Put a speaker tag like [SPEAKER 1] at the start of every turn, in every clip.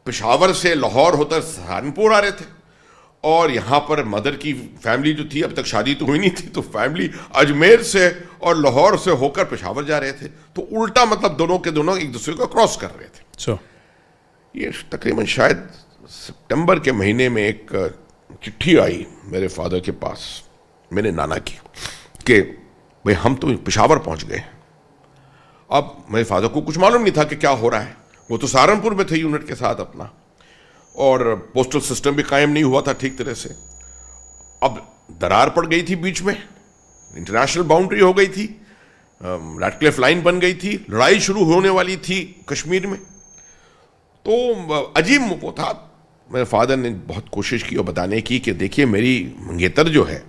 [SPEAKER 1] पेशावर से लाहौर होकर सहारनपुर आ रहे थे, और यहाँ पर मदर की फैमिली जो थी, अब तक शादी तो हुई नहीं थी, तो फैमिली अजमेर से और लाहौर से होकर पेशावर जा रहे थे। तो उल्टा मतलब दोनों के दोनों एक दूसरे को क्रॉस कर रहे थे। ये तकरीबन शायद सितंबर के महीने में एक चिट्ठी आई मेरे फादर के पास, मेरे नाना की, कि भाई हम तो पेशावर पहुंच गए। अब मेरे फादर को कुछ मालूम नहीं था कि क्या हो रहा है, वो तो सहारनपुर में थे यूनिट के साथ अपना, और पोस्टल सिस्टम भी कायम नहीं हुआ था ठीक तरह से। अब दरार पड़ गई थी बीच में, इंटरनेशनल बाउंड्री हो गई थी, रैडक्लिफ लाइन बन गई थी, लड़ाई शुरू होने वाली थी कश्मीर में। तो अजीब वो था। मेरे फादर ने बहुत कोशिश की और बताने की कि देखिए मेरी मंगेतर जो है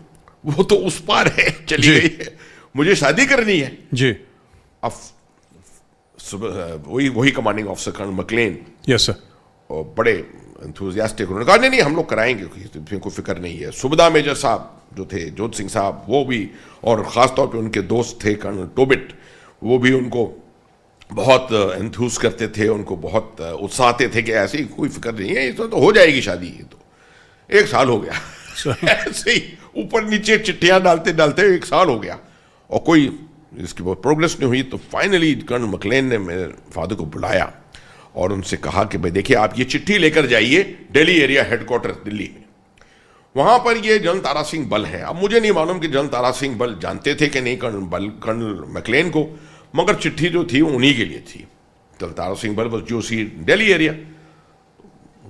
[SPEAKER 1] वो तो उस पार है, चली गई है, मुझे शादी करनी है
[SPEAKER 2] जी।
[SPEAKER 1] अब वही commanding officer colonel McLean,
[SPEAKER 2] yes sir,
[SPEAKER 1] और बड़े एंथुसियास्टिक, उन्होंने कहा नहीं हमलोग कराएंगे, कोई फिक्र नहीं है। सुबेदार मेजर साहब जो थे, जोत सिंह साहब, वो भी, और ख़ास तौर पे उनके दोस्त थे कर्नल टोबिट, वो भी उनको बहुत एंथुस करते थे, उनको बहुत उत्साहते थे कि ऐसी कोई फिक्र नहीं है, इसमें तो हो जाएगी शादी। तो 1 साल हो गया ऐसे ही ऊपर नीचे चिट्ठियां डालते डालते 1 साल हो गया, और कोई इसकी बहुत प्रोग्रेस नहीं हुई। तो फाइनली कर्नल मैकलेन ने मेरे फादर को बुलाया और उनसे कहा कि भाई देखिए आप ये चिट्ठी लेकर जाइए दिल्ली एरिया हेडक्वार्टर दिल्ली में, वहां पर ये जनरल तारा सिंह बल है। अब मुझे नहीं मालूम कि जनरल तारा सिंह बल जानते थे कि नहीं कर्नल मैकलेन को, मगर चिट्ठी जो थी वो उन्हीं के लिए थी। जनरल तारा सिंह बल बस जो सी दिल्ली एरिया।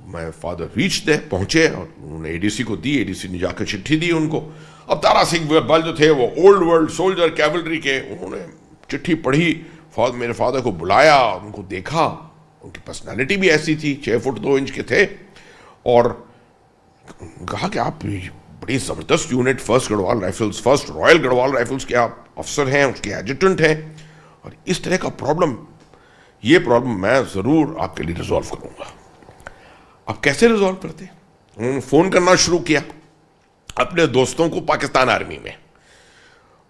[SPEAKER 1] मैं फादर रीच दे पहुंचे और उन्होंने एडीसी को दी, एडीसी ने जाकर चिट्ठी दी उनको। अब तारा सिंह बल जो थे वो ओल्ड वर्ल्ड सोल्जर कैवलरी के, उन्होंने चिट्ठी पढ़ी, मेरे फादर को बुलाया, उनको देखा, उनकी पर्सनालिटी भी ऐसी थी, 6 फुट 2 इंच के थे, और कहा कि आप बड़ी ज़बरदस्त unit, first Garhwal rifles, first royal Garhwal rifles के आप अफसर हैं, उसके एडजुटेंट हैं, और इस तरह का प्रॉब्लम, ये प्रॉब्लम मैं ज़रूर आपके लिए रिजॉल्व करूँगा। आप कैसे रिजॉल्व करते? उन्होंने फ़ोन करना शुरू किया अपने दोस्तों को पाकिस्तान आर्मी में,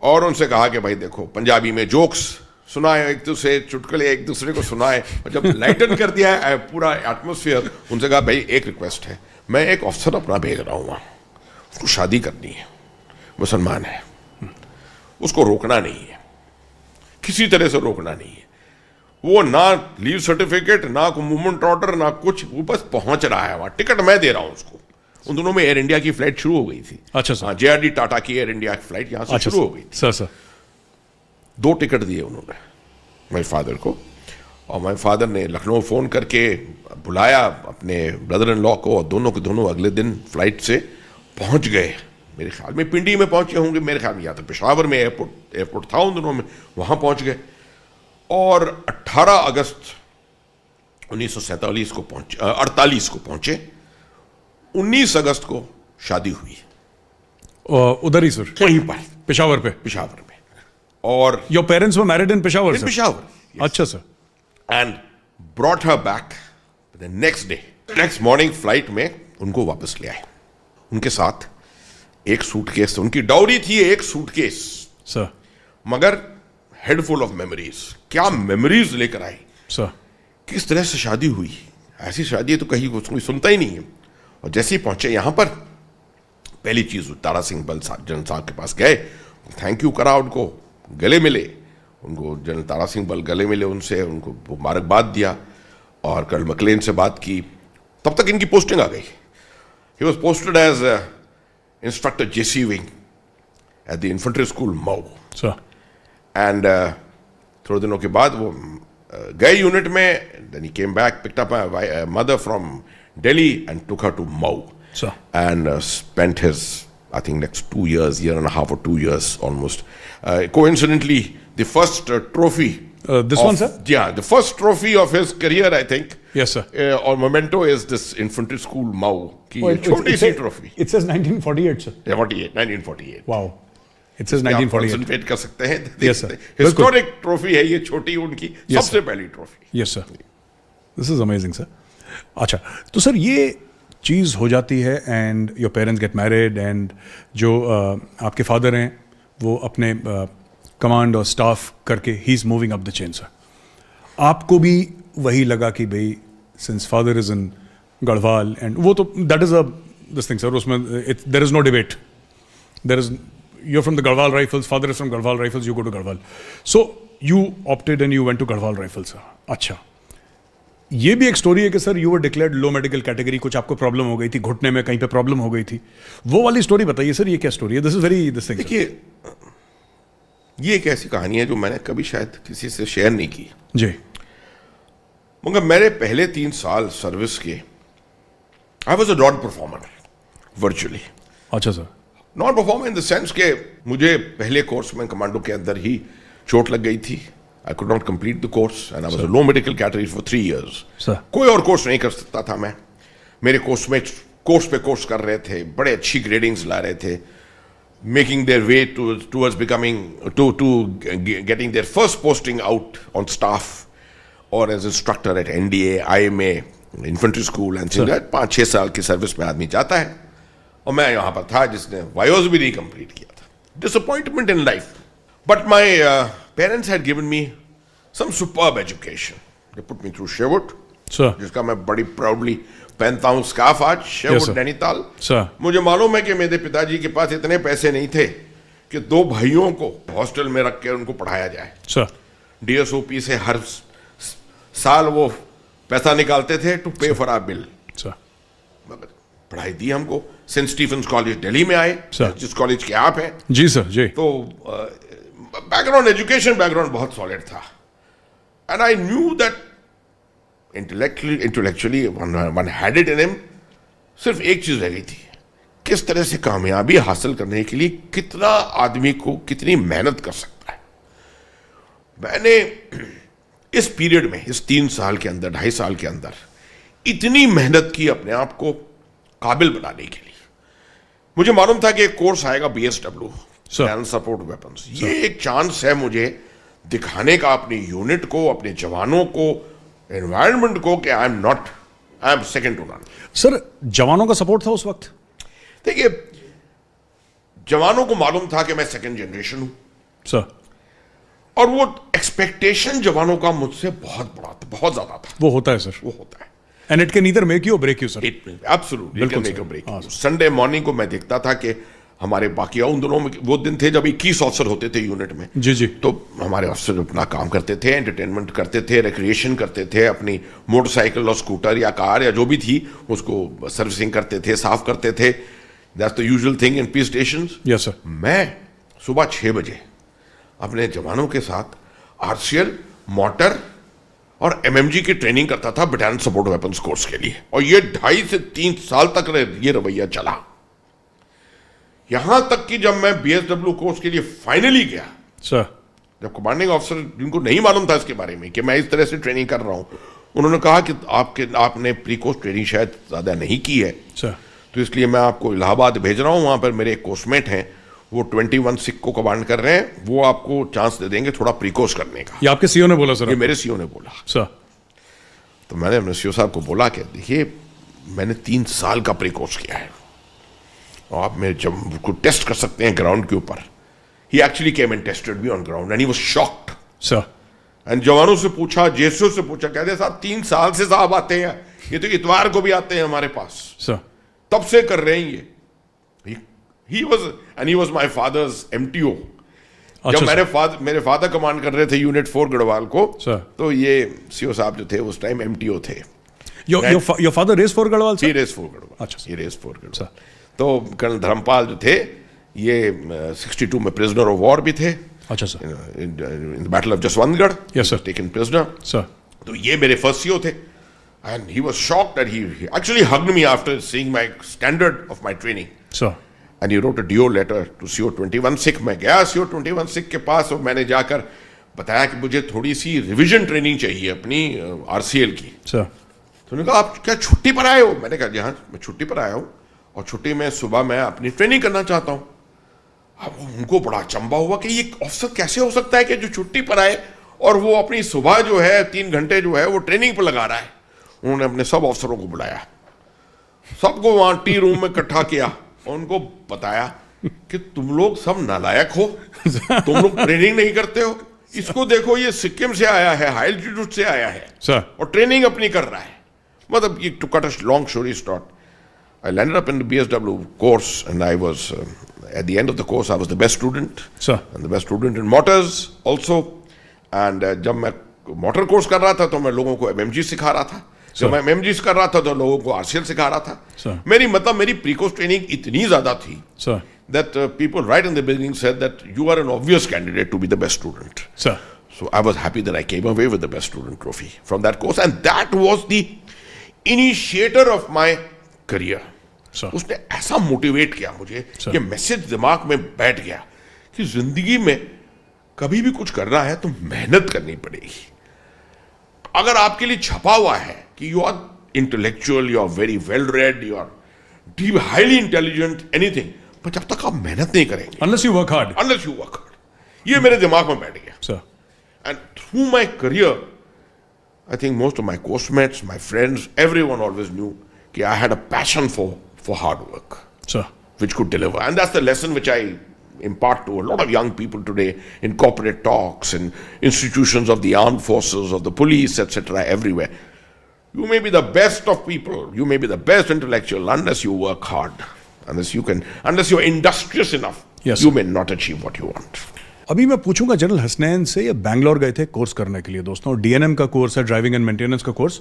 [SPEAKER 1] और उनसे कहा कि भाई देखो पंजाबी में जोक्स सुनाए, एक दूसरे चुटकुले एक दूसरे को सुनाए, और जब लाइटन कर दिया है पूरा एटमोसफियर, उनसे कहा भाई एक रिक्वेस्ट है, मैं एक अफसर अपना भेज रहा हूँ, उसको शादी करनी है, मुसलमान है, उसको रोकना नहीं है, किसी तरह से रोकना नहीं है, वो ना लीव सर्टिफिकेट, ना कोई मूवमेंट ऑर्डर, ना कुछ, वो बस पहुंच रहा है वहाँ, टिकट मैं दे रहा हूँ उसको। उन दोनों में एयर इंडिया की फ्लाइट शुरू हो गई थी।
[SPEAKER 2] अच्छा सर।
[SPEAKER 1] JRD टाटा की एयर इंडिया की फ्लाइट यहाँ से शुरू हो गई थी।
[SPEAKER 2] सर
[SPEAKER 1] 2 टिकट दिए उन्होंने मेरे फादर को, और मेरे फादर ने लखनऊ फ़ोन करके बुलाया अपने ब्रदर इन लॉ को, और दोनों के दोनों अगले दिन फ्लाइट से पहुंच गए। मेरे ख्याल में पिंडी में पहुंचे होंगे, मेरे ख्याल में या तो पेशावर में एयरपोर्ट था उन दोनों में, वहाँ पहुंच गए, और 18 अगस्त 1947 को पहुंचे, 48 को पहुंचे, 19 अगस्त को शादी हुई
[SPEAKER 2] उधर ही सर,
[SPEAKER 1] वहीं पर
[SPEAKER 2] पेशावर में।
[SPEAKER 1] और
[SPEAKER 2] your parents were married in Peshawar sir?
[SPEAKER 1] Peshawar,
[SPEAKER 2] अच्छा sir.
[SPEAKER 1] And brought her back the next day, next morning flight में उनको वापस ले आए। उनके साथ एक सूटकेस, उनकी डाउरी थी एक सूटकेस
[SPEAKER 2] सर,
[SPEAKER 1] मगर हेड फुल ऑफ मेमोरीज। क्या मेमोरीज लेकर आई
[SPEAKER 2] सर,
[SPEAKER 1] किस तरह से शादी हुई, ऐसी शादी तो कहीं कोई सुनता ही नहीं है। और जैसे ही पहुंचे यहाँ पर, पहली चीज तारा सिंह बल जनरल साहब के पास गए, थैंक यू करा, उनको गले मिले, उनको जनरल तारा सिंह बल गले मिले उनसे, उनको मुबारकबाद दिया, और कर्नल मैकलेन से बात की। तब तक इनकी पोस्टिंग आ गई। He was posted as instructor JC wing at the infantry school Mhow. And थोड़े दिनों के बाद वो गए यूनिट में, then he came back, picked up my mother from Delhi and took her to Mau, and spent his, I think, next 2 years, year and a half or 2 years almost. Coincidentally, the first trophy.
[SPEAKER 2] This one, sir?
[SPEAKER 1] Yeah, the first trophy of his career, I think.
[SPEAKER 2] Yes, sir.
[SPEAKER 1] Or memento is this infantry school Mau. Choti si trophy.
[SPEAKER 2] It says 1948, sir.
[SPEAKER 1] Yeah, 1948.
[SPEAKER 2] Wow. It says 1948.
[SPEAKER 1] Concentrate कर सकते हैं.
[SPEAKER 2] Yes, sir.
[SPEAKER 1] Historic trophy है ये, छोटी उनकी सबसे पहली trophy.
[SPEAKER 2] Yes, sir. This is amazing, sir. अच्छा, तो सर ये चीज़ हो जाती है, and your parents get married, and जो आपके फादर हैं वो अपने कमांड और स्टाफ करके he is moving up the chain. Sir आपको भी वही लगा कि भाई since father is in Garhwal and वो तो that is a this thing sir, उसमें there is no debate, there is you're from the Garhwal Rifles, father is from Garhwal Rifles, you go to Garhwal. So you opted and you went to Garhwal Rifles. अच्छा, ये भी एक story है कि sir you were declared low medical category, कुछ आपको problem हो गई थी घुटने में, कहीं पे प्रॉब्लम हो गई थी, वो वाली स्टोरी बताइए सर, ये क्या स्टोरी है? This is very this thing.
[SPEAKER 1] देखिए, ये एक ऐसी कहानी है जो मैंने कभी शायद किसी से शेयर नहीं की
[SPEAKER 2] जी,
[SPEAKER 1] मगर मेरे पहले 3 साल सर्विस के I was a non performer virtually.
[SPEAKER 2] अच्छा sir,
[SPEAKER 1] non performer in the sense के मुझे पहले कोर्स में कमांडो के अंदर ही चोट लग गई थी। I could not complete the course and I was a low medical category for 3 years। कोई और कोर्स नहीं कर सकता था मैं। मेरे कोर्स में कोर्स पे कोर्स कर रहे थे, बड़े अच्छी ग्रेडिंग्स ला रहे थे, making their way towards becoming to getting their first posting out on staff और as instructor at NDA, IMA, infantry school and 5-6 साल की सर्विस में आदमी जाता है, और मैं यहां पर था जिसने वायोज भी नहीं कंप्लीट किया था। Disappointment in life, but my parents had given me some superb education. They put me through शेवुट, जिसका मैं बड़ी प्राउडली पहनता हूं स्कार्फ आज, शेवुट नैनीताल। मुझे मालूम है कि मेरे पिताजी के पास इतने पैसे नहीं थे कि 2 भाइयों को हॉस्टल में रख के उनको पढ़ाया जाए। DSOP से हर साल वो पैसा निकालते थे टू पे फॉर आवर बिल। मगर पढ़ाई दी हमको। सेंट स्टीफेंस कॉलेज दिल्ली में आए, जिस कॉलेज के आप हैं।
[SPEAKER 2] जी सर, जी।
[SPEAKER 1] तो बैकग्राउंड, एजुकेशन बैकग्राउंड बहुत सॉलिड था, and I knew that intellectually one had it in him. सिर्फ एक चीज रह गई थी, किस तरह से कामयाबी हासिल करने के लिए कितना आदमी को कितनी मेहनत कर सकता है। मैंने इस पीरियड में, इस 3 साल के अंदर, 2.5 साल के अंदर इतनी मेहनत की अपने आप को काबिल बनाने के लिए। मुझे मालूम था कि एक कोर्स आएगा BSW, सपोर्ट वेपन्स। ये एक चांस है मुझे दिखाने का अपनी यूनिट को, अपने जवानों को, एनवायरनमेंट को कि I am second to none.
[SPEAKER 2] Sir, जवानों का सपोर्ट था उस वक्त?
[SPEAKER 1] देखिए, जवानों को मालूम था कि मैं सेकंड जनरेशन हूं
[SPEAKER 2] सर,
[SPEAKER 1] और वो एक्सपेक्टेशन जवानों का मुझसे बहुत बड़ा था, बहुत ज्यादा था।
[SPEAKER 2] वो होता है सर,
[SPEAKER 1] वो होता है।
[SPEAKER 2] And it can either make you or break you, sir.
[SPEAKER 1] Absolutely, it can make or break you. Sunday morning को मैं देखता था कि हमारे बाकी उन दिनों में वो दिन थे जब 21 ऑफिसर होते थे यूनिट में।
[SPEAKER 2] जी जी।
[SPEAKER 1] तो हमारे ऑफिसर अपना काम करते थे, एंटरटेनमेंट करते थे, रिक्रिएशन करते थे, अपनी मोटरसाइकिल और स्कूटर या कार या जो भी थी उसको सर्विसिंग करते थे, साफ करते थे। That's the usual thing in peace stations.
[SPEAKER 2] Yes sir.
[SPEAKER 1] मैं सुबह 6 बजे अपने जवानों के साथ RCL, मोटर और MMG की ट्रेनिंग करता था बटालियन सपोर्ट वेपन्स कोर्स के लिए, और ये 2.5 से 3 साल तक ये रवैया चला। यहां तक कि जब मैं BSW कोर्स के लिए फाइनली गया
[SPEAKER 2] सर,
[SPEAKER 1] जब कमांडिंग ऑफिसर, जिनको नहीं मालूम था इसके बारे में कि मैं इस तरह से ट्रेनिंग कर रहा हूं, उन्होंने कहा कि आपने प्री कोर्स ट्रेनिंग शायद ज्यादा नहीं की है
[SPEAKER 2] सर,
[SPEAKER 1] तो इसलिए मैं आपको इलाहाबाद भेज रहा हूं। वहां पर मेरे एक कोर्समेट हैं, वो 21 सिख को कमांड कर रहे हैं, वो आपको चांस दे देंगे थोड़ा प्रीकोर्स करने का।
[SPEAKER 2] ये आपके CO ने बोला सर?
[SPEAKER 1] ये मेरे CO ने बोला
[SPEAKER 2] सर।
[SPEAKER 1] तो मैंने अपने CO साहब को बोला कि देखिए, मैंने 3 साल का प्रीकोर्स किया है और आप मेरे जब को टेस्ट कर सकते हैं ग्राउंड के ऊपर। He actually came and tested me on ground and he was shocked
[SPEAKER 2] sir.
[SPEAKER 1] And जवानों से पूछा, JSO से पूछा, कहते साहब 3 साल से साहब आते हैं, ये तो इतवार को भी आते हैं हमारे पास
[SPEAKER 2] सर, तब
[SPEAKER 1] से कर रहे हैं ये। He was my father's MTO। जब मेरे फादर कमांड कर रहे थे यूनिट 4 गढ़वाल को, तो ये CO साहब जो थे उस टाइम MTO थे।
[SPEAKER 2] Your father raised 4 Garhwal?
[SPEAKER 1] He raised 4 Garhwal. अच्छा, he raised 4 गढ़वाल। तो कर्नल धर्मपाल जो थे, ये 62 में प्रिजनर ऑफ वॉर भी थे।
[SPEAKER 2] अच्छा sir.
[SPEAKER 1] In the battle of Jaswantgarh,
[SPEAKER 2] yes sir,
[SPEAKER 1] taken prisoner
[SPEAKER 2] sir.
[SPEAKER 1] तो ये मेरे फर्स्ट CO थे, and he was shocked that he actually hugged me after seeing my standard of my training।
[SPEAKER 2] Sir।
[SPEAKER 1] And he wrote a DO letter to CO 21 Sikh. मैं गया CO 21 Sikh के पास और मैंने जाकर बताया कि मुझे थोड़ी सी रिवीजन ट्रेनिंग चाहिए अपनी RCL की।
[SPEAKER 2] Sir।
[SPEAKER 1] तो उन्होंने कहा, आप क्या छुट्टी पर आए हो? मैंने कहा जी हाँ, मैं छुट्टी पर आया हूँ और छुट्टी में सुबह मैं अपनी ट्रेनिंग करना चाहता हूँ। अब उनको बड़ा अचंभा हुआ कि ये ऑफिसर कैसे हो सकता है कि जो छुट्टी पर आए और वो अपनी सुबह जो है 3 घंटे जो है वो ट्रेनिंग पर लगा रहा है। उन्होंने अपने सब अफसरों को बुलाया, सबको वहां टी रूम में इकट्ठा किया और उनको बताया कि तुम लोग सब नालायक हो, तुम लोग ट्रेनिंग नहीं करते हो। इसको देखो, ये सिक्किम से आया है, हाई एल्टीट्यूड से आया है
[SPEAKER 2] सर,
[SPEAKER 1] और ट्रेनिंग अपनी कर रहा है। to cut a long story short, I landed up in the BSW course, and I was at the end of the course I was the best student,
[SPEAKER 2] sir,
[SPEAKER 1] and the best student in motors also. And जब मैं motor course कर रहा था तो मैं लोगों को MMG सिखा रहा था, जब मैं MMG कर रहा था तो लोगों को RCL सिखा रहा था. मेरी प्री-कोर्स ट्रेनिंग इतनी ज्यादा थी that people right in the beginning said that you are an obvious candidate to be the best student.
[SPEAKER 2] Sir.
[SPEAKER 1] So I was happy that I came away with the best student trophy from that course, and that was the initiator of my career. उसने ऐसा motivate किया मुझे कि message दिमाग में बैठ गया कि जिंदगी में कभी भी कुछ करना है तो मेहनत करनी पड़ेगी. अगर आपके लिए छपा हुआ है कि you are intellectual, you are very well read, you are deep highly intelligent, anything, पर जब तक आप मेहनत नहीं करेंगे,
[SPEAKER 2] unless you work hard,
[SPEAKER 1] ये मेरे दिमाग में बैठ गया.
[SPEAKER 2] Sir.
[SPEAKER 1] And through my career, I think most of my course mates, my friends, everyone always knew that I had a passion for hard work,
[SPEAKER 2] sir,
[SPEAKER 1] which could deliver. And that's the lesson which I impart to a lot of young people today in corporate talks, in institutions of the armed forces, of the police, etc., everywhere. You may be the best of people, you may be the best intellectual, unless you work hard, unless you're industrious enough,
[SPEAKER 2] yes,
[SPEAKER 1] you may not achieve what you want.
[SPEAKER 2] अभी मैं पूछूंगा general Hasnain से, ये बैंगलोर गए थे course करने के लिए दोस्तों, DNM का कोर्स है, ड्राइविंग एंड मेंटेनेंस का कोर्स,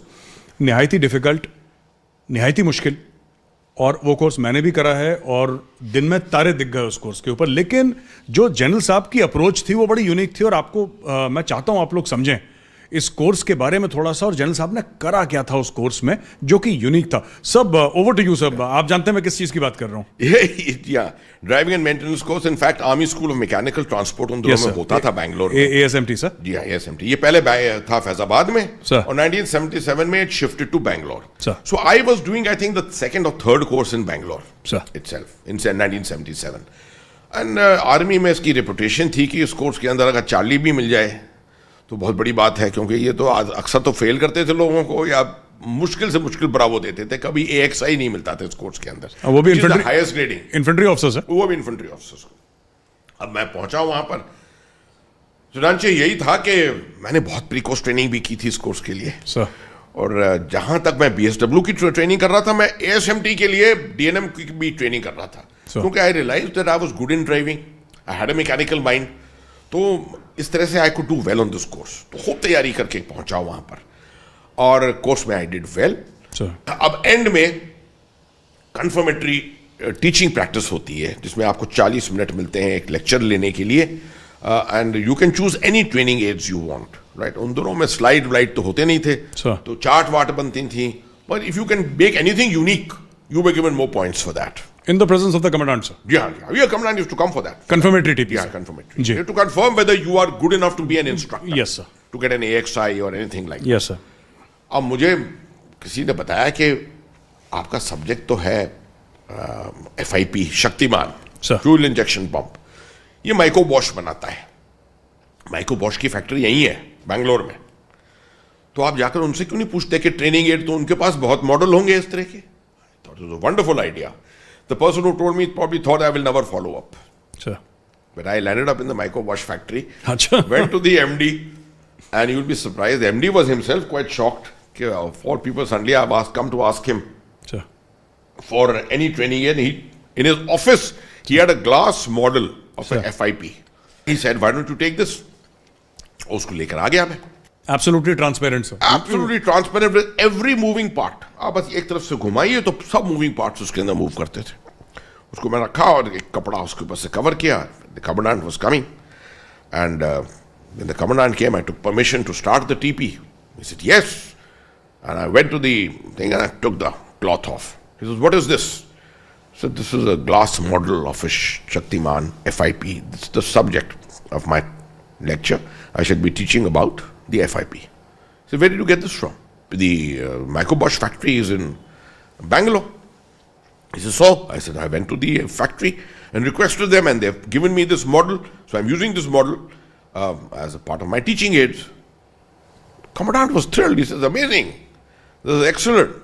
[SPEAKER 2] निहायत ही डिफिकल्ट, निहायत ही मुश्किल, और वो कोर्स मैंने भी करा है और दिन में तारे दिख गए उस कोर्स के ऊपर. लेकिन जो जनरल साहब की अप्रोच थी वो बड़ी यूनिक थी, और आपको मैं चाहता हूं आप लोग समझें इस कोर्स के बारे में थोड़ा सा, और जनरल साहब ने करा क्या था उस कोर्स में जो कि यूनिक था. सब ओवर टू यू सब, आप जानते हैं मैं किस चीज की बात कर रहा हूँ.
[SPEAKER 1] Driving and maintenance course in fact army school of mechanical transport उन दोनों में होता था बैंगलोर में.
[SPEAKER 2] ASMT sir.
[SPEAKER 1] जी हाँ, ASMT. ये पहले था फैजाबाद में, और 1977 में it shifted to Bangalore. So I was doing I think the second और third course in Bangalore itself in 1977. And army में इसकी रेपुटेशन थी कि इस कोर्स के अंदर अगर चार्ली भी मिल जाए तो बहुत बड़ी बात है, क्योंकि ये तो अक्सर तो फेल करते थे लोगों को, या मुश्किल से मुश्किल ब्रावो देते थे, कभी AXI नहीं मिलता था इस कोर्स के अंदर.
[SPEAKER 2] वो भी
[SPEAKER 1] हाईएस्ट ग्रेडिंग
[SPEAKER 2] इन्फेंट्री ऑफिसर्स है,
[SPEAKER 1] वो भी इन्फेंट्री ऑफिसर्स. अब मैं पहुंचा वहां पर, चुनांचे यही था कि मैंने बहुत प्री कोर्स ट्रेनिंग भी की थी इस कोर्स के लिए
[SPEAKER 2] सर,
[SPEAKER 1] और जहां तक मैं BSW की ट्रेनिंग कर रहा था, मैं ASMT के लिए DNM की भी ट्रेनिंग कर रहा था, क्योंकि I realised that I was good in driving, I had a mechanical mind. तो इस तरह से I could do well on this course. तो खूब तैयारी करके पहुंचा वहां पर, और कोर्स में आई डिड वेल. अब एंड में कन्फर्मेटरी टीचिंग प्रैक्टिस होती है, जिसमें आपको 40 मिनट मिलते हैं एक लेक्चर लेने के लिए, and you can choose any training aids you want, right. उन दोनों में स्लाइड व्लाइड तो होते नहीं थे, तो चार्ट वार्ट बनती थी, but if you can make anything unique you were given more points for that.
[SPEAKER 2] In the presence of the commandant, sir.
[SPEAKER 1] Yeah. Your commandant used to come for that.
[SPEAKER 2] Confirmatory TP.
[SPEAKER 1] Yeah, confirmatory. You have to confirm whether you are good enough to be an instructor.
[SPEAKER 2] Yes, sir.
[SPEAKER 1] To get an AXI or anything like that.
[SPEAKER 2] Yes, sir.
[SPEAKER 1] अब मुझे किसी ने बताया कि आपका subject तो है FIP, Shaktimaan, fuel injection pump. ये माइको बॉश बनाता है. माइको बॉश की फैक्ट्री यही है बैंगलोर में. तो आप जाकर उनसे क्यों नहीं पूछते कि ट्रेनिंग एड तो उनके पास बहुत मॉडल होंगे इस तरह के. It was a wonderful idea. The person who told me probably thought I will never follow up.
[SPEAKER 2] Sure.
[SPEAKER 1] But I landed up in the micro wash factory,
[SPEAKER 2] Achha.
[SPEAKER 1] went to the MD, and you'll be surprised. The MD was himself quite shocked. Of all people, suddenly I've come to ask him
[SPEAKER 2] sure.
[SPEAKER 1] for any training. And in his office, he had a glass model of
[SPEAKER 2] sure.
[SPEAKER 1] a FIP. He said, why don't you take this? उसको लेकर आ गया मैं.
[SPEAKER 2] Absolutely transparent, sir.
[SPEAKER 1] Absolutely transparent with every moving part. आप बस एक तरफ से घुमाइए तो सब moving parts उसके अंदर move करते थे. उसको मैं रखा और एक कपड़ा उसके ऊपर से cover किया. The commandant was coming, and when the commandant came, I took permission to start the TP. He said yes, and I went to the thing and I took the cloth off. He says, what is this? I said, this is a glass model of a Shaktiman FIP. This is the subject of my lecture. I should be teaching about the FIP. So where did you get this from? The Micro Bosch factory is in Bangalore. He says, so? I said, I went to the factory and requested them, and they've given me this model. So I'm using this model as a part of my teaching aids. Commandant was thrilled. He says, amazing. This is excellent.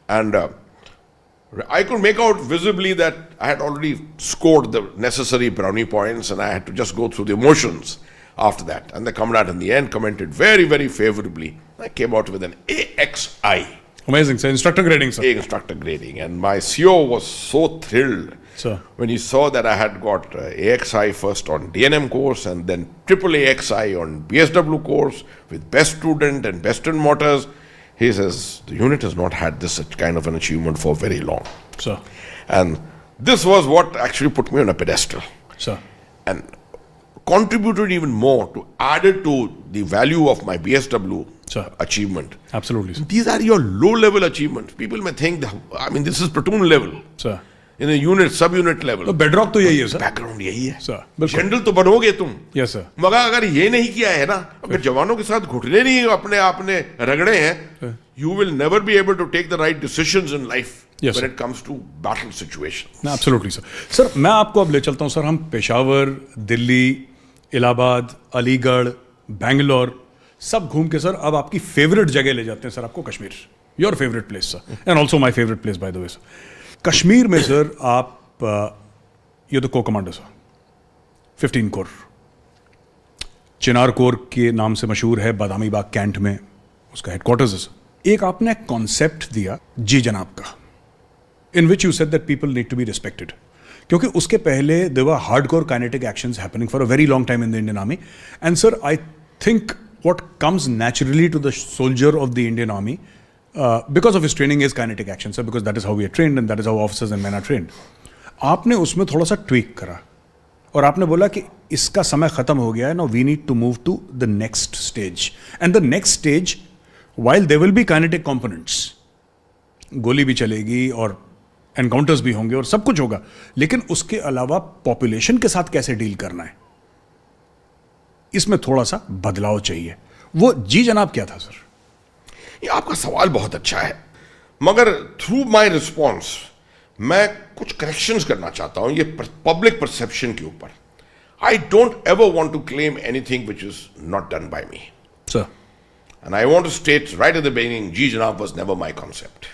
[SPEAKER 1] And I could make out visibly that I had already scored the necessary brownie points, and I had to just go through the motions after that. And the commandant in the end commented very, very favorably. I came out with an AXI.
[SPEAKER 2] Amazing, sir. Instructor grading, sir.
[SPEAKER 1] Instructor grading. And my CEO was so thrilled when he saw that I had got AXI first on DNM course and then triple AXI on BSW course with best student and best in motors. He says, the unit has not had this kind of an achievement for very long.
[SPEAKER 2] Sir.
[SPEAKER 1] And this was what actually put me on a pedestal.
[SPEAKER 2] Sir.
[SPEAKER 1] And contributed even more to added to the value of my BSW achievement.
[SPEAKER 2] Absolutely, sir.
[SPEAKER 1] These are your low-level achievements. People may think, this is platoon level.
[SPEAKER 2] Sir.
[SPEAKER 1] In a unit, sub-unit level.
[SPEAKER 2] तो bedrock तो यही है, sir.
[SPEAKER 1] Background यही है.
[SPEAKER 2] Sir.
[SPEAKER 1] General तो बनोगे तुम.
[SPEAKER 2] Yes, sir.
[SPEAKER 1] मगर अगर ये नहीं किया है ना, अगर जवानों के साथ घुटने नहीं अपने आपने रगड़े हैं, you will never be able to take the right decisions in life when it comes to battle situation.
[SPEAKER 2] Absolutely, sir. Sir, मैं आपको अब ले चलता हूँ, सर. हम पेशावर, दिल्ली, इलाहाबाद, अलीगढ़, बैंगलोर सब घूम के सर अब आपकी फेवरेट जगह ले जाते हैं सर आपको Kashmir. Your favourite place sir, and also my favourite place by the way sir. Kashmir में सर आप ये तो को कमांडर सर 15 कोर चिनार कोर के नाम से मशहूर है, बादामी बाग कैंट में उसका हेडक्वार्टर्स है सर. एक आपने कॉन्सेप्ट दिया जी जनाब का, in which you said that people need to be respected, क्योंकि उसके पहले there were hardcore kinetic actions happening for a very long time in the Indian army. And sir I think what comes naturally to the soldier of the Indian Army because of his training is kinetic action, sir, because that is how we are trained and that is how officers and men are trained. आपने उसमें थोड़ा सा tweak करा और आपने बोला कि इसका समय खत्म हो गया है, now we need to move to the next stage. And the next stage, while there will be kinetic components, गोली भी चलेगी और एनकाउंटर्स भी होंगे और सब कुछ होगा, लेकिन उसके अलावा पॉपुलेशन के साथ कैसे डील करना है, इसमें थोड़ा सा बदलाव चाहिए. वो जी जनाब क्या था सर?
[SPEAKER 1] ये आपका सवाल बहुत अच्छा है, मगर थ्रू माय रिस्पॉन्स मैं कुछ करेक्शंस करना चाहता हूं ये पब्लिक परसेप्शन के ऊपर. I don't ever want to claim anything which is not done by me
[SPEAKER 2] sir,
[SPEAKER 1] and I want to state right at the beginning, Ji Janab was never my concept.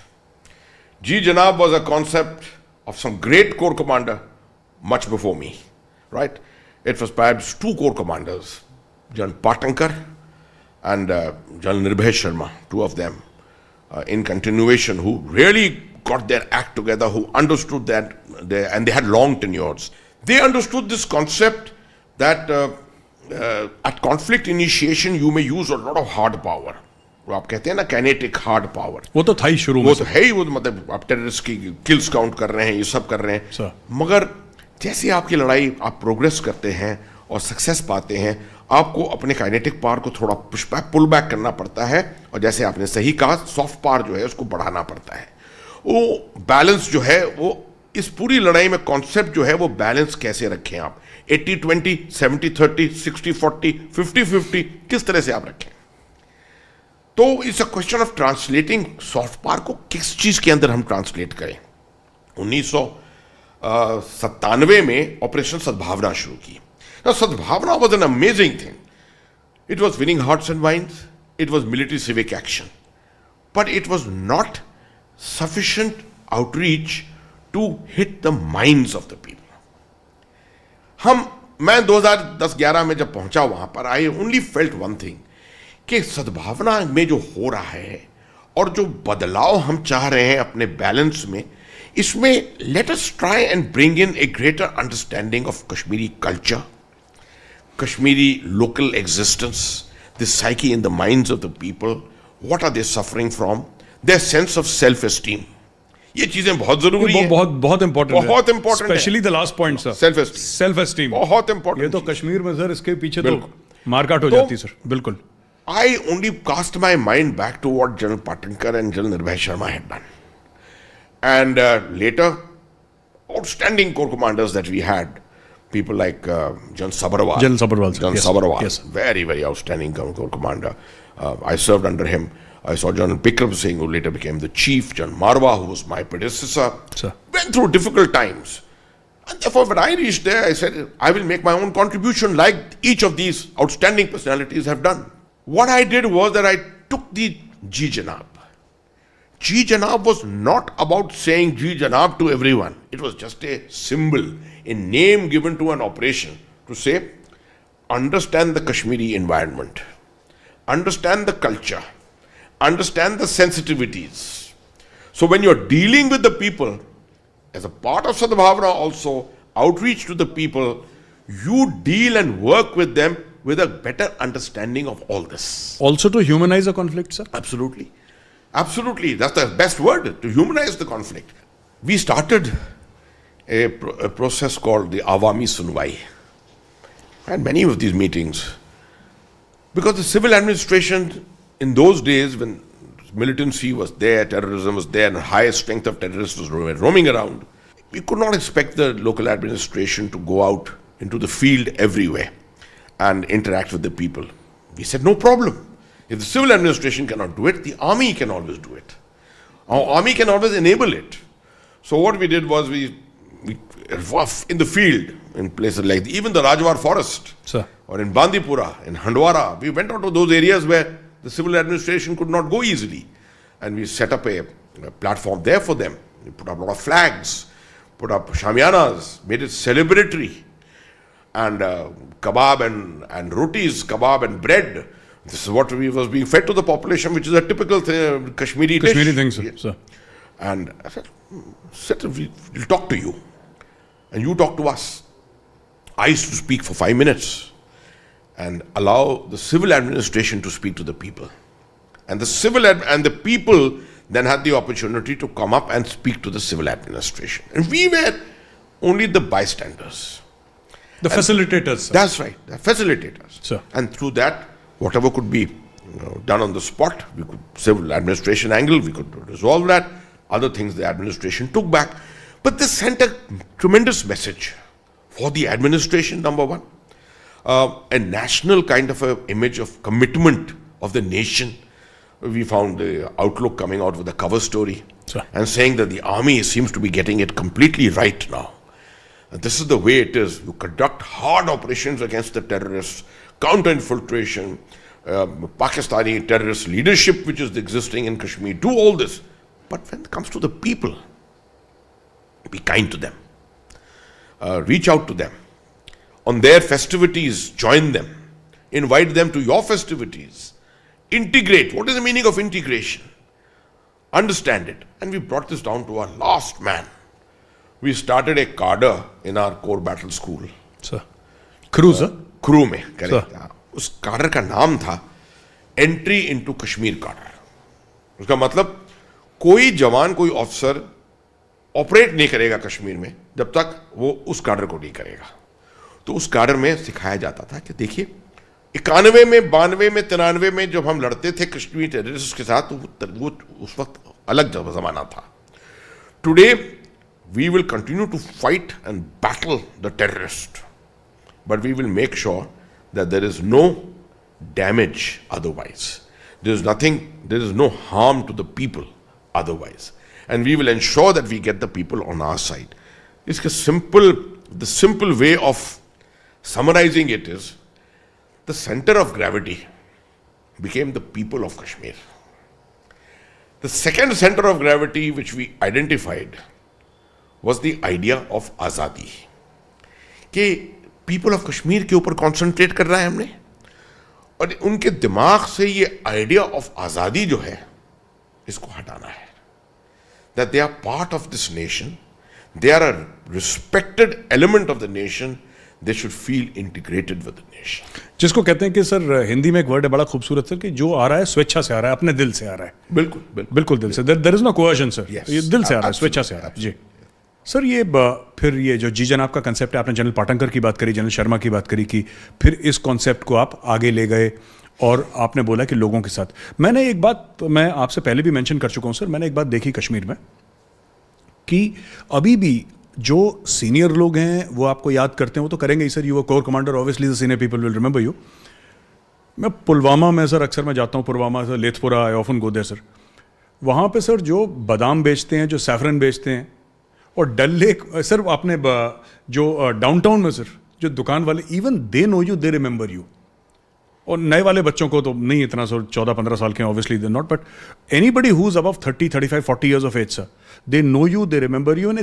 [SPEAKER 1] Ji Janab was a concept of some great corps commander much before me, right? It was perhaps two corps commanders, General Patankar and General Nirbhay Sharma, two of them in continuation, who really got their act together, who understood that, and they had long tenures. They understood this concept that at conflict initiation you may use a lot of hard power. वो आप कहते हैं ना kinetic hard power.
[SPEAKER 2] वो तो था ही शुरू में.
[SPEAKER 1] वो तो है ही, वो मतलब आप टेररिस्ट की किल्स काउंट कर रहे हैं, ये सब कर रहे हैं.
[SPEAKER 2] Sir.
[SPEAKER 1] मगर जैसे आपकी लड़ाई आप प्रोग्रेस करते हैं और सक्सेस पाते हैं, आपको अपने काइनेटिक पावर को थोड़ा पुल बैक करना पड़ता है, और जैसे आपने सही कहा सॉफ्ट पावर जो है उसको बढ़ाना पड़ता है. वो बैलेंस जो है वो इस पूरी लड़ाई में कॉन्सेप्ट जो है वो बैलेंस कैसे रखें आप, 80-20, 70-30, 60-40, 50-50 किस तरह से आप रखें. तो it's a question of translating soft power को किस चीज के अंदर हम ट्रांसलेट करें. 1997 में ऑपरेशन सद्भावना शुरू की. Sadbhavna was an amazing thing. It was winning hearts and minds, it was military civic action, but it was not sufficient outreach to hit the minds of the people. मैं 2010-11 में जब पहुंचा वहां पर, I only felt one thing कि सद्भावना में जो हो रहा है और जो बदलाव हम चाह रहे हैं अपने बैलेंस में, इसमें let us try and bring in a greater understanding of Kashmiri culture, Kashmiri local existence, the psyche in the minds of the people, what are they suffering from, their sense of self-esteem. ये चीजें बहुत जरूरी हैं.
[SPEAKER 2] बहुत important,
[SPEAKER 1] बहुत important,
[SPEAKER 2] specially the last point sir, self esteem
[SPEAKER 1] बहुत important.
[SPEAKER 2] ये तो कश्मीर में सर इसके पीछे तो मारकाट हो जाती सर. बिल्कुल.
[SPEAKER 1] I only cast my mind back to what General Patankar and General Nirbhay Sharma had done. And later, outstanding corps commanders that we had, people like General Sabharwal.
[SPEAKER 2] General Sabharwal.
[SPEAKER 1] Yes. Very, very outstanding corps commander. I served under him. I saw General Bikram Singh, who later became the chief. General Marwa, who was my predecessor.
[SPEAKER 2] Sir.
[SPEAKER 1] Went through difficult times. And therefore, when I reached there, I said, I will make my own contribution like each of these outstanding personalities have done. What I did was that I took the Ji Janab. Ji Janab was not about saying Ji Janab to everyone. It was just a symbol, a name given to an operation to say, understand the Kashmiri environment, understand the culture, understand the sensitivities, So when you're dealing with the people, as a part of Sadbhavana also, outreach to the people, you deal and work with them with a better understanding of all this.
[SPEAKER 2] Also to humanize a conflict, sir?
[SPEAKER 1] Absolutely. Absolutely. That's the best word, to humanize the conflict. We started a process called the Awami Sunwai. I had many of these meetings. Because the civil administration in those days, when militancy was there, terrorism was there, and the highest strength of terrorists was roaming around, we could not expect the local administration to go out into the field everywhere and interact with the people. We said, no problem. If the civil administration cannot do it, the army can always do it. Our army can always enable it. So what we did was we in the field, in places like even the Rajwar forest,
[SPEAKER 2] Sir.
[SPEAKER 1] or in Bandipura, in Handwara, we went out to those areas where the civil administration could not go easily. And we set up a platform there for them. We put up a lot of flags, put up shamianas, made it celebratory. And kebab and rotis, kebab and bread. This is what was being fed to the population, which is a typical Kashmiri dish.
[SPEAKER 2] Kashmiri thing, sir. Sir.
[SPEAKER 1] And I said, we'll talk to you. And you talk to us. I used to speak for 5 minutes and allow the civil administration to speak to the people. And the civil and the people then had the opportunity to come up and speak to the civil administration. And we were only the bystanders.
[SPEAKER 2] The facilitators, sir.
[SPEAKER 1] That's right, the facilitators.
[SPEAKER 2] Sir.
[SPEAKER 1] And through that, whatever could be done on the spot, we could, civil administration angle, we could resolve that. Other things the administration took back. But this sent a tremendous message for the administration, number one. A national kind of a image of commitment of the nation. We found the Outlook coming out with a cover story.
[SPEAKER 2] Sir.
[SPEAKER 1] And saying that the army seems to be getting it completely right now. And this is the way it is. You conduct hard operations against the terrorists, counter-infiltration, Pakistani terrorist leadership which is existing in Kashmir, do all this. But when it comes to the people, be kind to them. Reach out to them. On their festivities, join them. Invite them to your festivities. Integrate. What is the meaning of integration? Understand it. And we brought this down to our last man. We started a cadre in our core battle school.
[SPEAKER 2] Sir. Crew, sir?
[SPEAKER 1] Crew में, correct. उस cadre का नाम था Entry into Kashmir cadre. उसका मतलब कोई जवान, कोई ऑफिसर ऑपरेट नहीं करेगा कश्मीर में जब तक वो उस cadre को नहीं करेगा. तो उस cadre में सिखाया जाता था कि देखिए 91 में, 92 में, 93 में जब हम लड़ते थे कश्मीर टेररिस्ट के साथ, तो वो उस वक्त अलग जमाना था. Today we will continue to fight and battle the terrorist, but we will make sure that there is no damage otherwise. There is no harm to the people otherwise. And we will ensure that we get the people on our side. The simple way of summarizing it is, the center of gravity became the people of Kashmir. The second center of gravity which we identified was the idea of आज़ादी. कि people of Kashmir के ऊपर concentrate कर रहा है हमने, और उनके दिमाग से ये idea of आज़ादी जो है, इसको हटाना है. That they are part of this nation, they are a respected element of the nation, they should feel integrated with the nation.
[SPEAKER 2] जिसको कहते हैं कि सर हिंदी में एक वर्ड है बड़ा खूबसूरत सर, कि जो आ रहा है स्वेच्छा से आ रहा है, अपने दिल से आ रहा है. बिल्कुल दिल से. There is no coercion sir. ये दिल से आ रहा है, स्वेच्छा से आ रहा है. जी सर, ये फिर ये जो जीजनप का कंसेप्ट है, आपने जनरल पाटंकर की बात करी, जनरल शर्मा की बात करी, कि फिर इस कॉन्सेप्ट को आप आगे ले गए और आपने बोला कि लोगों के साथ. मैंने एक बात, मैं आपसे पहले भी मेंशन कर चुका हूं सर, मैंने एक बात देखी कश्मीर में कि अभी भी जो सीनियर लोग हैं वो आपको याद करते हैं, वो तो करेंगे ही sir. You are corps commander, obviously the senior people will remember you. मैं पुलवामा में सर अक्सर मैं जाता हूँ, Pulwama sir, Lethpora, I often go there sir. वहाँ पे सर जो बादाम बेचते हैं, जो सैफरन बेचते हैं, और डल लेक सर, आपने जो डाउनटाउन में सर जो दुकान वाले, even they know you, they remember you. और नए वाले बच्चों को तो नहीं इतना सर, 14-15 साल के हैं, obviously they not, but anybody who is above 30, 35, 40 years of age sir, they know you, they remember you. And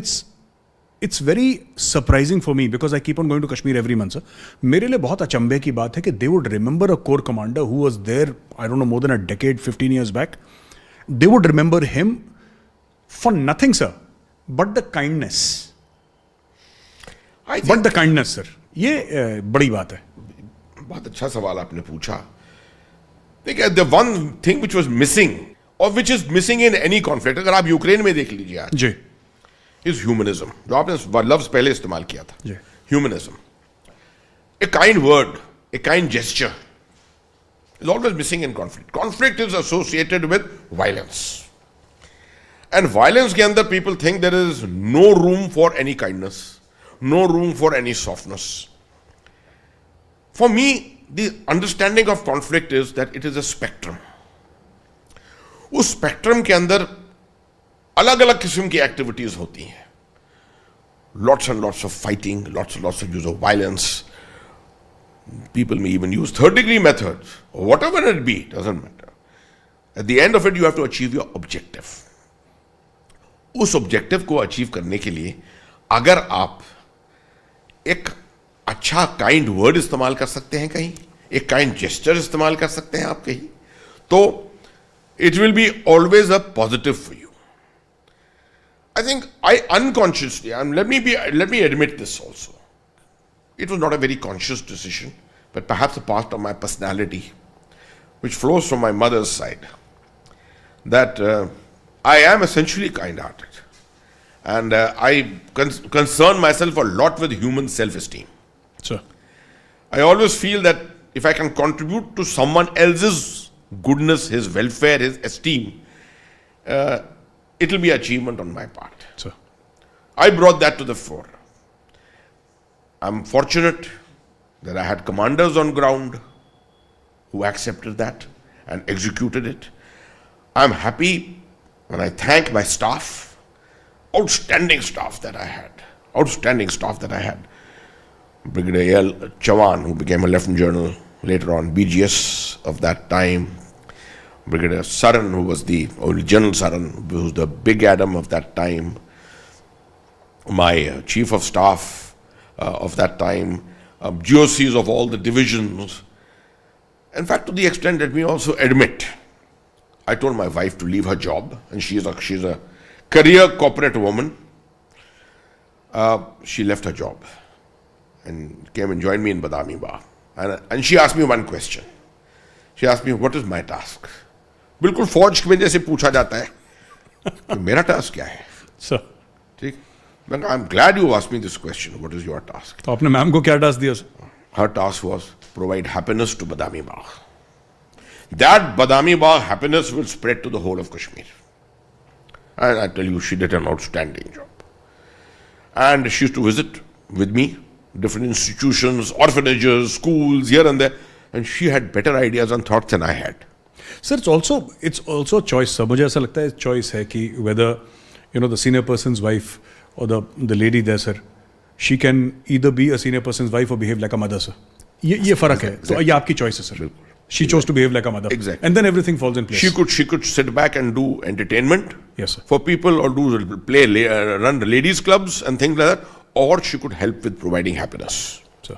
[SPEAKER 2] it's very surprising for me because I keep on going to Kashmir every month sir. मेरे लिए बहुत अचंभे की बात है कि they would remember a core commander who was there, I don't know, more than a decade, 15 years back. They would remember him for nothing, sir, but the kindness.
[SPEAKER 1] I think
[SPEAKER 2] But the kindness, sir. ये बड़ी बात है.
[SPEAKER 1] बहुत अच्छा सवाल आपने पूछा. देखिए, the one thing which was missing or which is missing in any conflict, अगर आप यूक्रेन में देख लीजिए आज,
[SPEAKER 2] जी.
[SPEAKER 1] is humanism. जो आपने लफ्ज पहले इस्तेमाल किया था.
[SPEAKER 2] जी.
[SPEAKER 1] Humanism. A kind word, a kind gesture is always missing in conflict. Conflict is associated with violence. And violence के अंदर people think there is no room for any kindness, no room for any softness. For me, the understanding of conflict is that it is a spectrum. उस spectrum के अंदर अलग अलग किस्म की activities होती हैं. Lots and lots of fighting, lots and lots of use of violence. People may even use third-degree methods, or whatever it be, doesn't matter. At the end of it, you have to achieve your objective. उस objective को achieve करने के लिए अगर आप एक अच्छा kind word इस्तेमाल कर सकते हैं कहीं, एक काइंड जेस्चर इस्तेमाल कर सकते हैं आप कहीं, तो it will be always a positive for you. I think I unconsciously, and let me admit this also. It was not a very conscious decision, but perhaps a part of my personality, which flows from my mother's side, that I am essentially kind-hearted, and I concern myself a lot with human self-esteem.
[SPEAKER 2] Sir.
[SPEAKER 1] I always feel that if I can contribute to someone else's goodness, his welfare, his esteem, it will be achievement on my part.
[SPEAKER 2] Sir.
[SPEAKER 1] I brought that to the fore. I'm fortunate that I had commanders on ground who accepted that and executed it. I'm happy and I thank my staff, outstanding staff that I had. Brigadier L. Chavan, who became a Lieutenant General later on, BGS of that time. Brigadier Saran, who was the only General Saran, who was the big Adam of that time. My Chief of Staff of that time. GOCs of all the divisions. In fact, to the extent, let me also admit, I told my wife to leave her job, and she's a career corporate woman. She left her job and came and joined me in Badami Bagh. And she asked me one question. She asked me, what is my task? बिल्कुल फौज में जैसे पूछा जाता है कि मेरा task क्या है.
[SPEAKER 2] Sir.
[SPEAKER 1] ठीक. मैं कहा, I'm glad you asked me this question. What is your task?
[SPEAKER 2] तो आपने मैम को क्या टास्क दिया sir?
[SPEAKER 1] Her task was provide happiness to Badami Bagh. That Badami Bagh happiness will spread to the whole of Kashmir. And I tell you, she did an outstanding job. And she used to visit with me different institutions, orphanages, schools, here and there, and she had better ideas and thoughts than I had.
[SPEAKER 2] Sir, it's also a choice, sir. मुझे ऐसा लगता है choice है कि whether the senior person's wife or the lady there, sir, she can either be a senior person's wife or behave like a mother, sir. ये फर्क है. तो ये आपकी choice है, sir. She chose to behave like a mother.
[SPEAKER 1] Exactly.
[SPEAKER 2] And then everything falls in place.
[SPEAKER 1] She could sit back and do entertainment,
[SPEAKER 2] yes, sir,
[SPEAKER 1] for people, or run ladies clubs and things like that, or she could help with providing happiness.
[SPEAKER 2] Sir.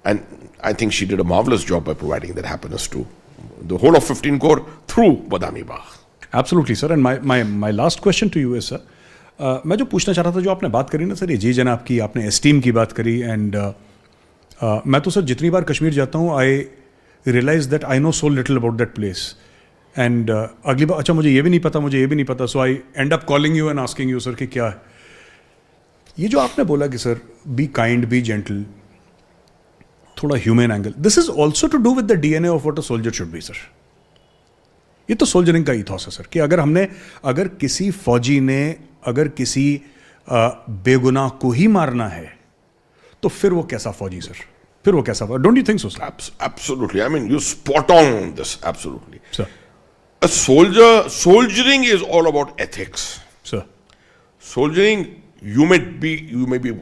[SPEAKER 1] And I think she did a marvelous job by providing that happiness to the whole of 15 Corps through Badami Bagh.
[SPEAKER 2] Absolutely, sir. And my last question to you is, sir, मैं जो पूछना चाह रहा था, जो आपने बात करी ना सर, ये जी जनाब की, आपने एस्टीम की बात करी, एंड मैं तो सर जितनी बार कश्मीर जाता हूँ, I realise that I know so little about that place. And अगली बार, अच्छा मुझे ये भी नहीं पता, so I end up calling you and asking you, sir, कि क्या है ये जो आपने बोला कि sir be kind, be gentle, थोड़ा human angle, this is also to do with the DNA of what a soldier should be, sir. ये तो सोल्जरिंग का ईथॉस है, सर, कि अगर किसी फौजी ने अगर किसी बेगुनाह को ही मारना है, तो फिर वो कैसा फौजी, सर? फिर वो कैसा? Don't you think so, sir?
[SPEAKER 1] Absolutely. I mean, you spot on this. Absolutely.
[SPEAKER 2] Sir.
[SPEAKER 1] A soldiering is all about ethics.
[SPEAKER 2] Sir.
[SPEAKER 1] Soldiering, you may be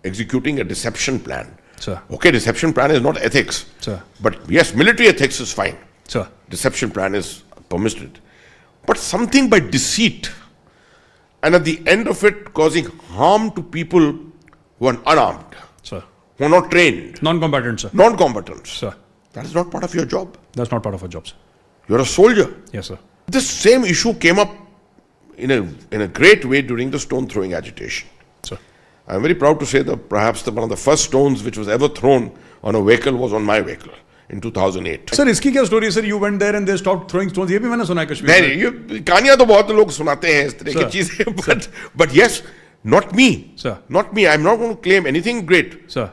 [SPEAKER 1] executing a deception plan.
[SPEAKER 2] Sir.
[SPEAKER 1] Okay, deception plan is not ethics.
[SPEAKER 2] Sir.
[SPEAKER 1] But yes, military ethics is fine.
[SPEAKER 2] Sir.
[SPEAKER 1] Deception plan is permitted. But something by deceit, and at the end of it causing harm to people who are unarmed,
[SPEAKER 2] sir,
[SPEAKER 1] who are not trained,
[SPEAKER 2] non-combatants, sir,
[SPEAKER 1] non-combatants,
[SPEAKER 2] sir,
[SPEAKER 1] that is not part of your job.
[SPEAKER 2] That's not part of our job, sir.
[SPEAKER 1] You're a soldier.
[SPEAKER 2] Yes, sir.
[SPEAKER 1] This same issue came up in a great way during the stone throwing agitation.
[SPEAKER 2] Sir.
[SPEAKER 1] I'm very proud to say that perhaps one of the first stones which was ever thrown on a vehicle was on my vehicle in 2008.
[SPEAKER 2] Sir इसकी क्या story है sir? You went there and they stopped throwing stones. ये भी मैंने सुना है कश्मीर में.
[SPEAKER 1] नहीं, ये कहानियां तो बहुत लोग सुनाते हैं इस तरह की चीजें, but yes, not me.
[SPEAKER 2] Sir.
[SPEAKER 1] Not me. I'm not going to claim anything great.
[SPEAKER 2] Sir.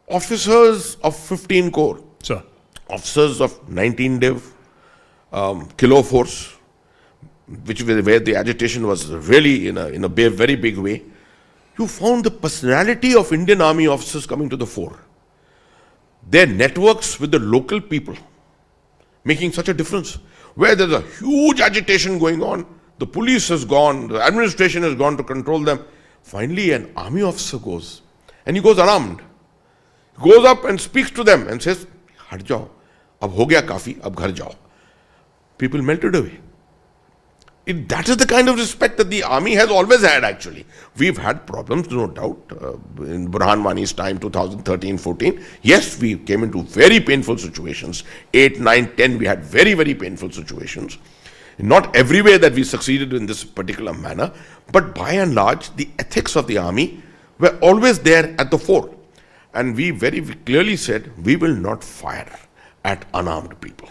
[SPEAKER 1] Officers of 15 Corps.
[SPEAKER 2] Sir.
[SPEAKER 1] Officers of 19 Div, Kilo Force, where the agitation was really in a very big way. You found the personality of Indian Army officers coming to the fore. Their networks with the local people making such a difference. Where there's a huge agitation going on, the police has gone, the administration has gone to control them. Finally, an army officer goes, and he goes unarmed. He goes up and speaks to them and says, "Hat jao, ab ho gaya kafi, ab ghar jao." People melted away. That is the kind of respect that the army has always had, actually. We've had problems, no doubt, in Burhan Wani's time, 2013-14. Yes, we came into very painful situations. 8, 9, 10, we had very, very painful situations. Not everywhere that we succeeded in this particular manner, but by and large, the ethics of the army were always there at the fore. And we very clearly said, we will not fire at unarmed people.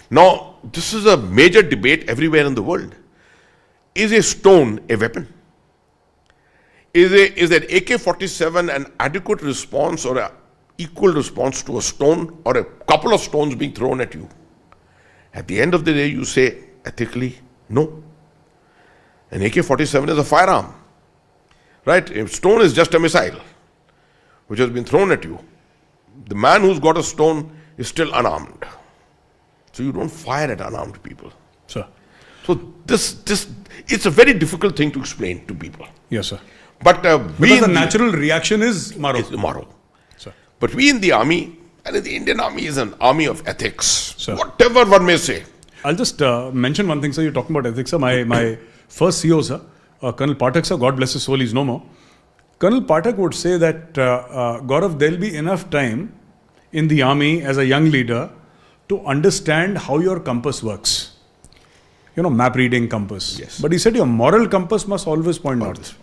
[SPEAKER 1] Now, this is a major debate everywhere in the world. Is a stone a weapon? Is an AK-47 an adequate response or an equal response to a stone or a couple of stones being thrown at you? At the end of the day, you say ethically, no. An AK-47 is a firearm, right? A stone is just a missile which has been thrown at you. The man who's got a stone is still unarmed. So you don't fire at unarmed people.
[SPEAKER 2] Sir.
[SPEAKER 1] So this it's a very difficult thing to explain to people.
[SPEAKER 2] Yes, sir.
[SPEAKER 1] But
[SPEAKER 2] because the natural reaction is maro.
[SPEAKER 1] Sir. But we in the army, and in the Indian army is an army of ethics.
[SPEAKER 2] Sir.
[SPEAKER 1] Whatever one may say.
[SPEAKER 2] I'll just mention one thing, sir. You're talking about ethics, sir. My first CO, sir, Colonel Pathak, sir, God bless his soul, he's no more. Colonel Pathak would say that, Gaurav, there'll be enough time in the army as a young leader to understand how your compass works. You know, map reading compass.
[SPEAKER 1] Yes.
[SPEAKER 2] But he said your moral compass must always point north.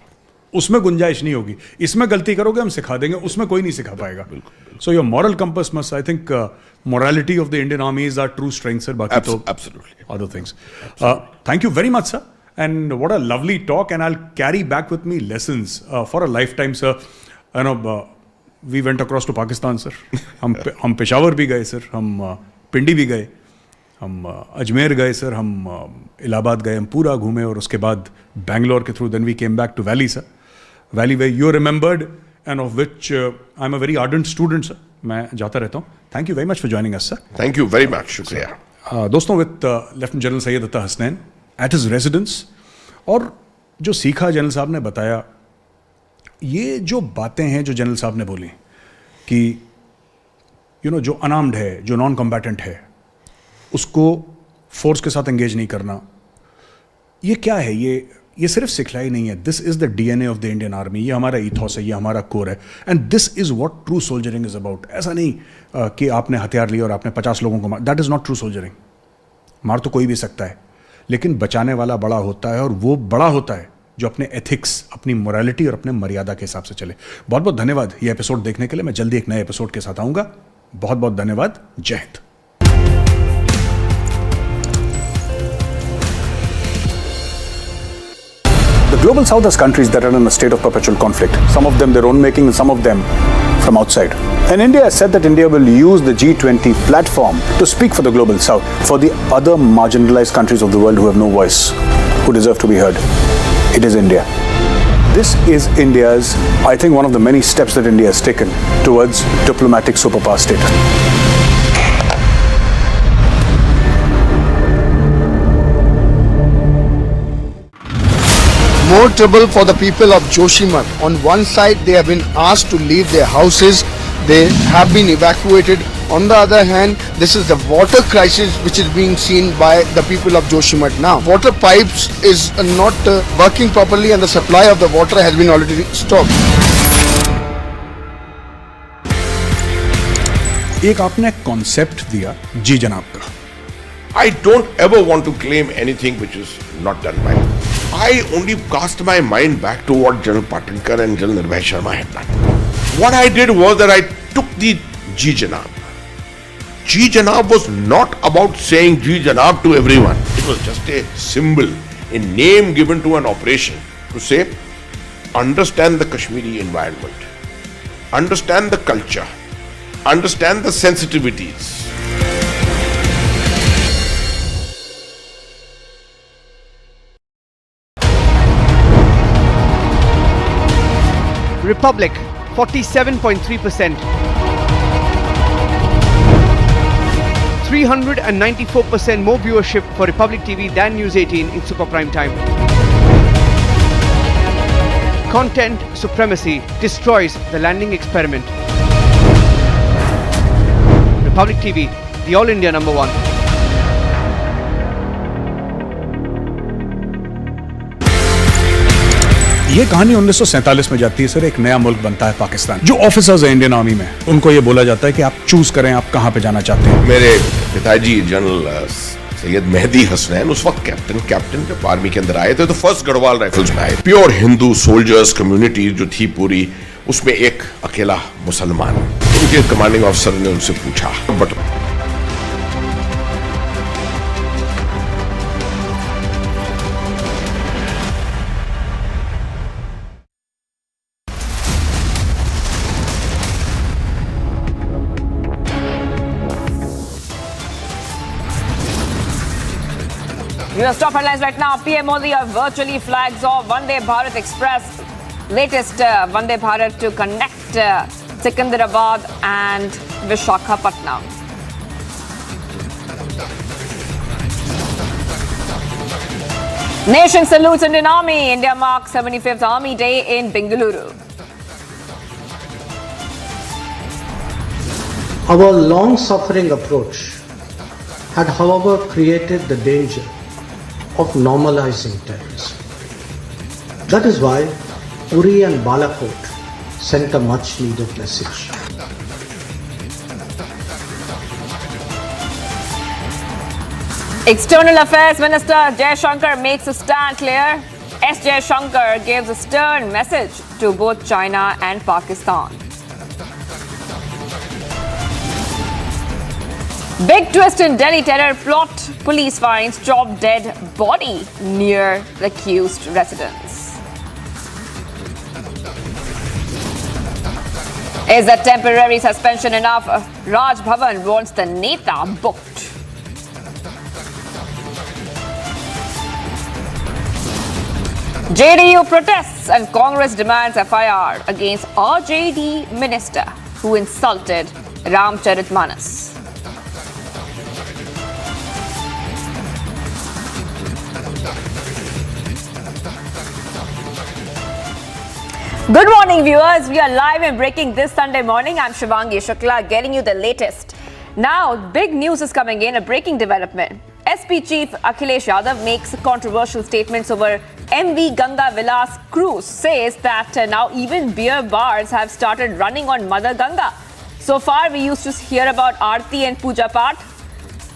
[SPEAKER 2] उसमें गुंजाइश नहीं होगी. इसमें गलती करोगे हम सिखा देंगे, उसमें कोई नहीं सिखा पाएगा. So your moral compass must, I think, morality of the Indian Army is our true strength, sir. बाकी तो
[SPEAKER 1] absolutely.
[SPEAKER 2] Other things. Thank you very much, sir. And what a lovely talk, and I'll carry back with me lessons for a lifetime, sir. You know, we went across to Pakistan, sir. हम पेशावर भी गए, sir. हम पिंडी भी गए, हम अजमेर गए, sir. हम इलाहाबाद गए, हम पूरा घूमे, और उसके बाद बैंगलोर के through then we came back to valley, sir. Valley way you remembered and of which I am a very ardent student, sir. मैं जाता रहता हूँ. Thank you very much for joining us, sir.
[SPEAKER 1] Thank you very much. शुक्रिया.
[SPEAKER 2] दोस्तों, with lieutenant general Syed अता Hasnain at his residence, और जो सीखा जनरल साहब ने बताया, ये जो बातें हैं जो जनरल साहब ने बोली कि जो अनार्म्ड है, जो नॉन कॉम्बैटेंट है, उसको फोर्स के साथ एंगेज नहीं करना, ये क्या है? ये सिर्फ सिखलाई नहीं है. This is the DNA of the Indian army. ये हमारा ईथॉस है, ये हमारा कोर है. And this is what true soldiering is about. ऐसा नहीं कि आपने हथियार लिया और आपने 50 लोगों को मार. That is not true soldiering. मार तो कोई भी सकता है, लेकिन बचाने वाला बड़ा होता है, और वो बड़ा होता है जो अपने एथिक्स, अपनी मोरालिटी और अपने मर्यादा के हिसाब से चले. बहुत बहुत धन्यवाद ये एपिसोड देखने के लिए. मैं जल्दी एक नए एपिसोड के साथ आऊँगा. बहुत बहुत धन्यवाद. जय Hind. The global south has countries that are in a state of perpetual conflict. Some of them their own making, and some of them from outside. And India has said that India will use the G20 platform to speak for the global south, for the other marginalized countries of the world who have no voice, who deserve to be heard. It is India. This is India's, I think, one of the many steps that India has taken towards diplomatic superpower status.
[SPEAKER 3] More trouble for the people of Joshimath. On one side, they have been asked to leave their houses. They have been evacuated. On the other hand, this is the water crisis which is being seen by the people of Joshimath now. Water pipes is not working properly, and the supply of the water has been already stopped.
[SPEAKER 2] एक आपने concept दिया जी जनाब का,
[SPEAKER 1] I don't ever want to claim anything which is not done by me. I only cast my mind back to what General Patinkar and General Nirbhay Sharma had done. What I did was that I took the Jijinup. Jijinup was not about saying Jijinup to everyone. It was just a symbol, a name given to an operation to say, understand the Kashmiri environment, understand the culture, understand the sensitivities.
[SPEAKER 4] Republic 47.3%, 394% more viewership for Republic TV than News 18 in super prime time. Content supremacy destroys the landing experiment. Republic TV, the All India number one.
[SPEAKER 2] ये कहानी 1947 में जाती है sir. एक नया मुल्क बनता है पाकिस्तान। जो ऑफिसर्स हैं इंडियन आर्मी में, उनको ये बोला जाता है कि आप चूज करें आप कहां पे जाना चाहते हैं।
[SPEAKER 1] मेरे पिताजी जनरल सैयद मेहदी हसनैन उस वक्त कैप्टन जब आर्मी के अंदर आए थे तो फर्स्ट गढ़वाल राइफल्स में आए। प्योर हिंदू सोल्जर्स कम्युनिटी जो थी पूरी, उसमें एक अकेला मुसलमान। उनके कमांडिंग ऑफिसर ने उनसे पूछा, but
[SPEAKER 5] US top headlines right now. PM Modi virtually flags off Vande Bharat Express. Latest Vande Bharat to connect Secunderabad and Visakhapatnam. Nation salutes Indian Army. India marks 75th Army Day in Bengaluru.
[SPEAKER 6] Our long-suffering approach had, however, created the danger of normalizing terrorism. That is why Uri and Balakot sent a much-needed message.
[SPEAKER 5] External Affairs Minister Jaishankar makes a stand clear. S. Jaishankar gives a stern message to both China and Pakistan. Big twist in Delhi terror plot. Police finds chopped dead body near the accused residence. Is a temporary suspension enough? Raj Bhavan wants the Neta booked. JDU protests and Congress demands FIR against RJD minister who insulted Ramcharitmanas. Good morning, viewers. We are live and breaking this Sunday morning. I'm Shivangi Shukla, getting you the latest. Now, big news is coming in, a breaking development. SP Chief Akhilesh Yadav makes controversial statements over MV Ganga Vilas cruise, says that now even beer bars have started running on Mother Ganga. So far, we used to hear about Aarti and Puja Path.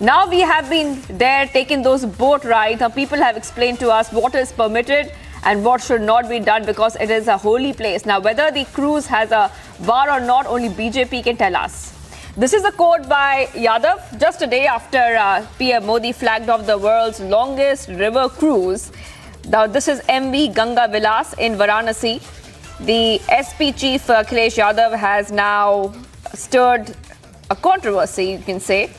[SPEAKER 5] Now we have been there taking those boat rides. Now people have explained to us what is permitted and what should not be done because it is a holy place. Now, whether the cruise has a bar or not, only BJP can tell us. This is a quote by Yadav just a day after PM Modi flagged off the world's longest river cruise. Now, this is MV Ganga Vilas in Varanasi. The SP chief Akhilesh Yadav has now stirred a controversy, you can say.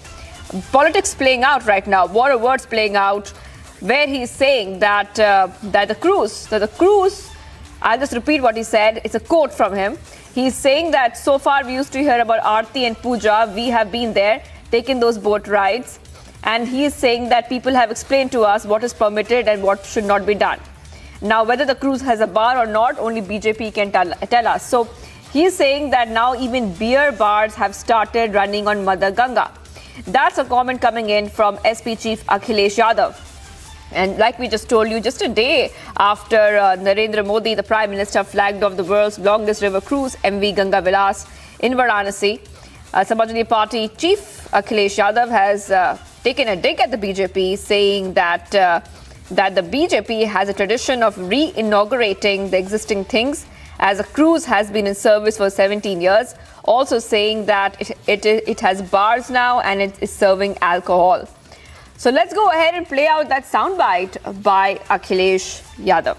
[SPEAKER 5] Politics playing out right now, war of words playing out, where he's saying that the cruise, I'll just repeat what he said, it's a quote from him. He's saying that so far we used to hear about Aarti and Puja, we have been there, taken those boat rides, and he is saying that people have explained to us what is permitted and what should not be done. Now, whether the cruise has a bar or not, only BJP can tell us. So, he's saying that now even beer bars have started running on Mother Ganga. That's a comment coming in from SP Chief Akhilesh Yadav. And like we just told you, just a day after Narendra Modi, the Prime Minister, flagged off the world's longest river cruise, MV Ganga Vilas in Varanasi, Samajwadi Party Chief Akhilesh Yadav has taken a dig at the BJP, saying that that the BJP has a tradition of re-inaugurating the existing things, as a cruise has been in service for 17 years. Also saying that it has bars now and it is serving alcohol. So let's go ahead and play out that soundbite by Akhilesh Yadav.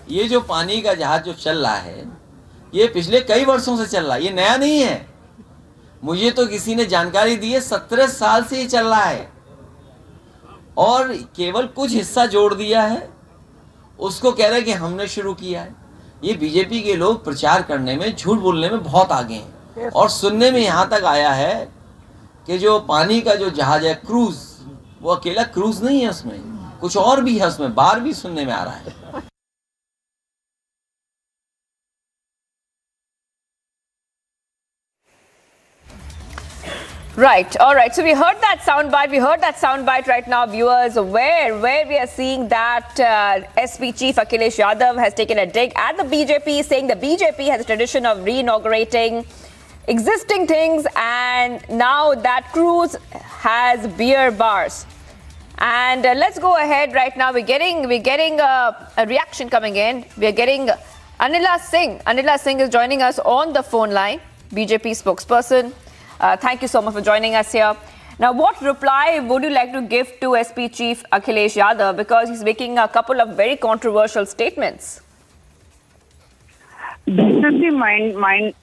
[SPEAKER 7] ये जो पानी का जहाज जो चल रहा है, ये पिछले कई वर्षों से चल रहा है, ये नया नहीं है। मुझे तो किसी ने जानकारी दी है 17 साल से ये चल रहा है और केवल कुछ हिस्सा जोड़ दिया है, उसको कह रहे हैं कि हमने शुरू किया है। ये बीजेपी के लोग प्रचार करने में, झूठ बोलने में बहुत आगे हैं और सुनने में यहाँ तक आया है कि जो पानी का जो जहाज है क्रूज, वो अकेला क्रूज नहीं है, उसमें कुछ और भी है, उसमें बार भी सुनने में आ रहा है।
[SPEAKER 5] Right, all right. So we heard that soundbite. We heard that soundbite right now, viewers, where we are seeing that SP Chief Akhilesh Yadav has taken a dig at the BJP, saying the BJP has a tradition of re-inaugurating existing things, and now that cruise has beer bars. And let's go ahead right now. We're getting a reaction coming in. We're getting Anila Singh. Anila Singh is joining us on the phone line, BJP spokesperson. Thank you so much for joining us here. Now, what reply would you like to give to SP Chief Akhilesh Yadav, because he's making a couple of very controversial statements?
[SPEAKER 8] This is the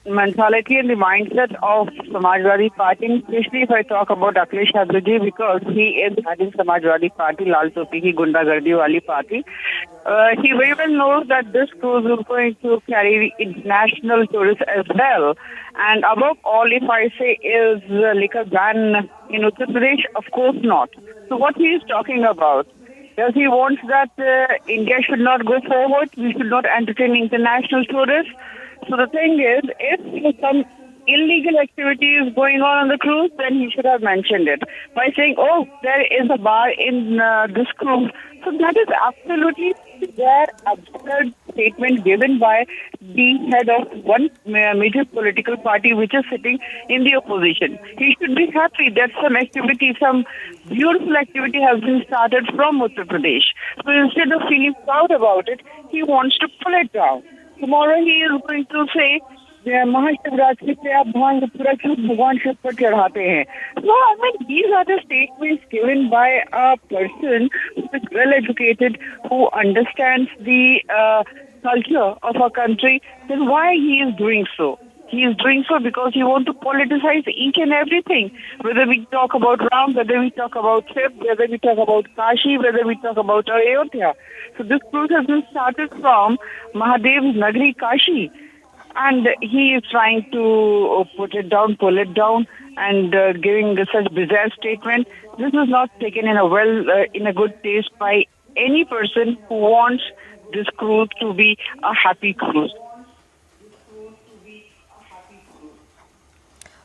[SPEAKER 8] mentality and the mindset of Samajwadi Party, especially if I talk about Akhilesh Yadav ji, because he is heading Samajwadi Party, Lal Topi ki Gundagardi wali party. He very well knows that this cruise is going to carry international tourists as well. And above all, if I say, is liquor ban in Uttar Pradesh? Of course not. So what he is talking about? Does he want that India should not go forward? We should not entertain international tourists? So the thing is, if some illegal activity is going on the cruise, then he should have mentioned it. By saying, oh, there is a bar in this cruise. So that is absolutely their absurd statement given by the head of one major political party which is sitting in the opposition. He should be happy that some activity, some beautiful activity has been started from Uttar Pradesh. So instead of feeling proud about it, he wants to pull it down. Tomorrow he is going to say, Mahashivratri पे आप भगवान को पूरा क्यों भगवान शिव पर चढ़ाते हैं? So I mean, these are the statements given by a person who is well educated, who understands the culture of our country. Then why he is doing so? He is doing so because he wants to politicize each and everything. Whether we talk about Ram, whether we talk about Shiv, whether we talk about Kashi, whether we talk about Ayodhya. So this cruise has been started from Mahadev's Nagari Kashi. And he is trying to put it down, pull it down, and giving such bizarre statement. This is not taken in a good taste by any person who wants this cruise to be a happy cruise.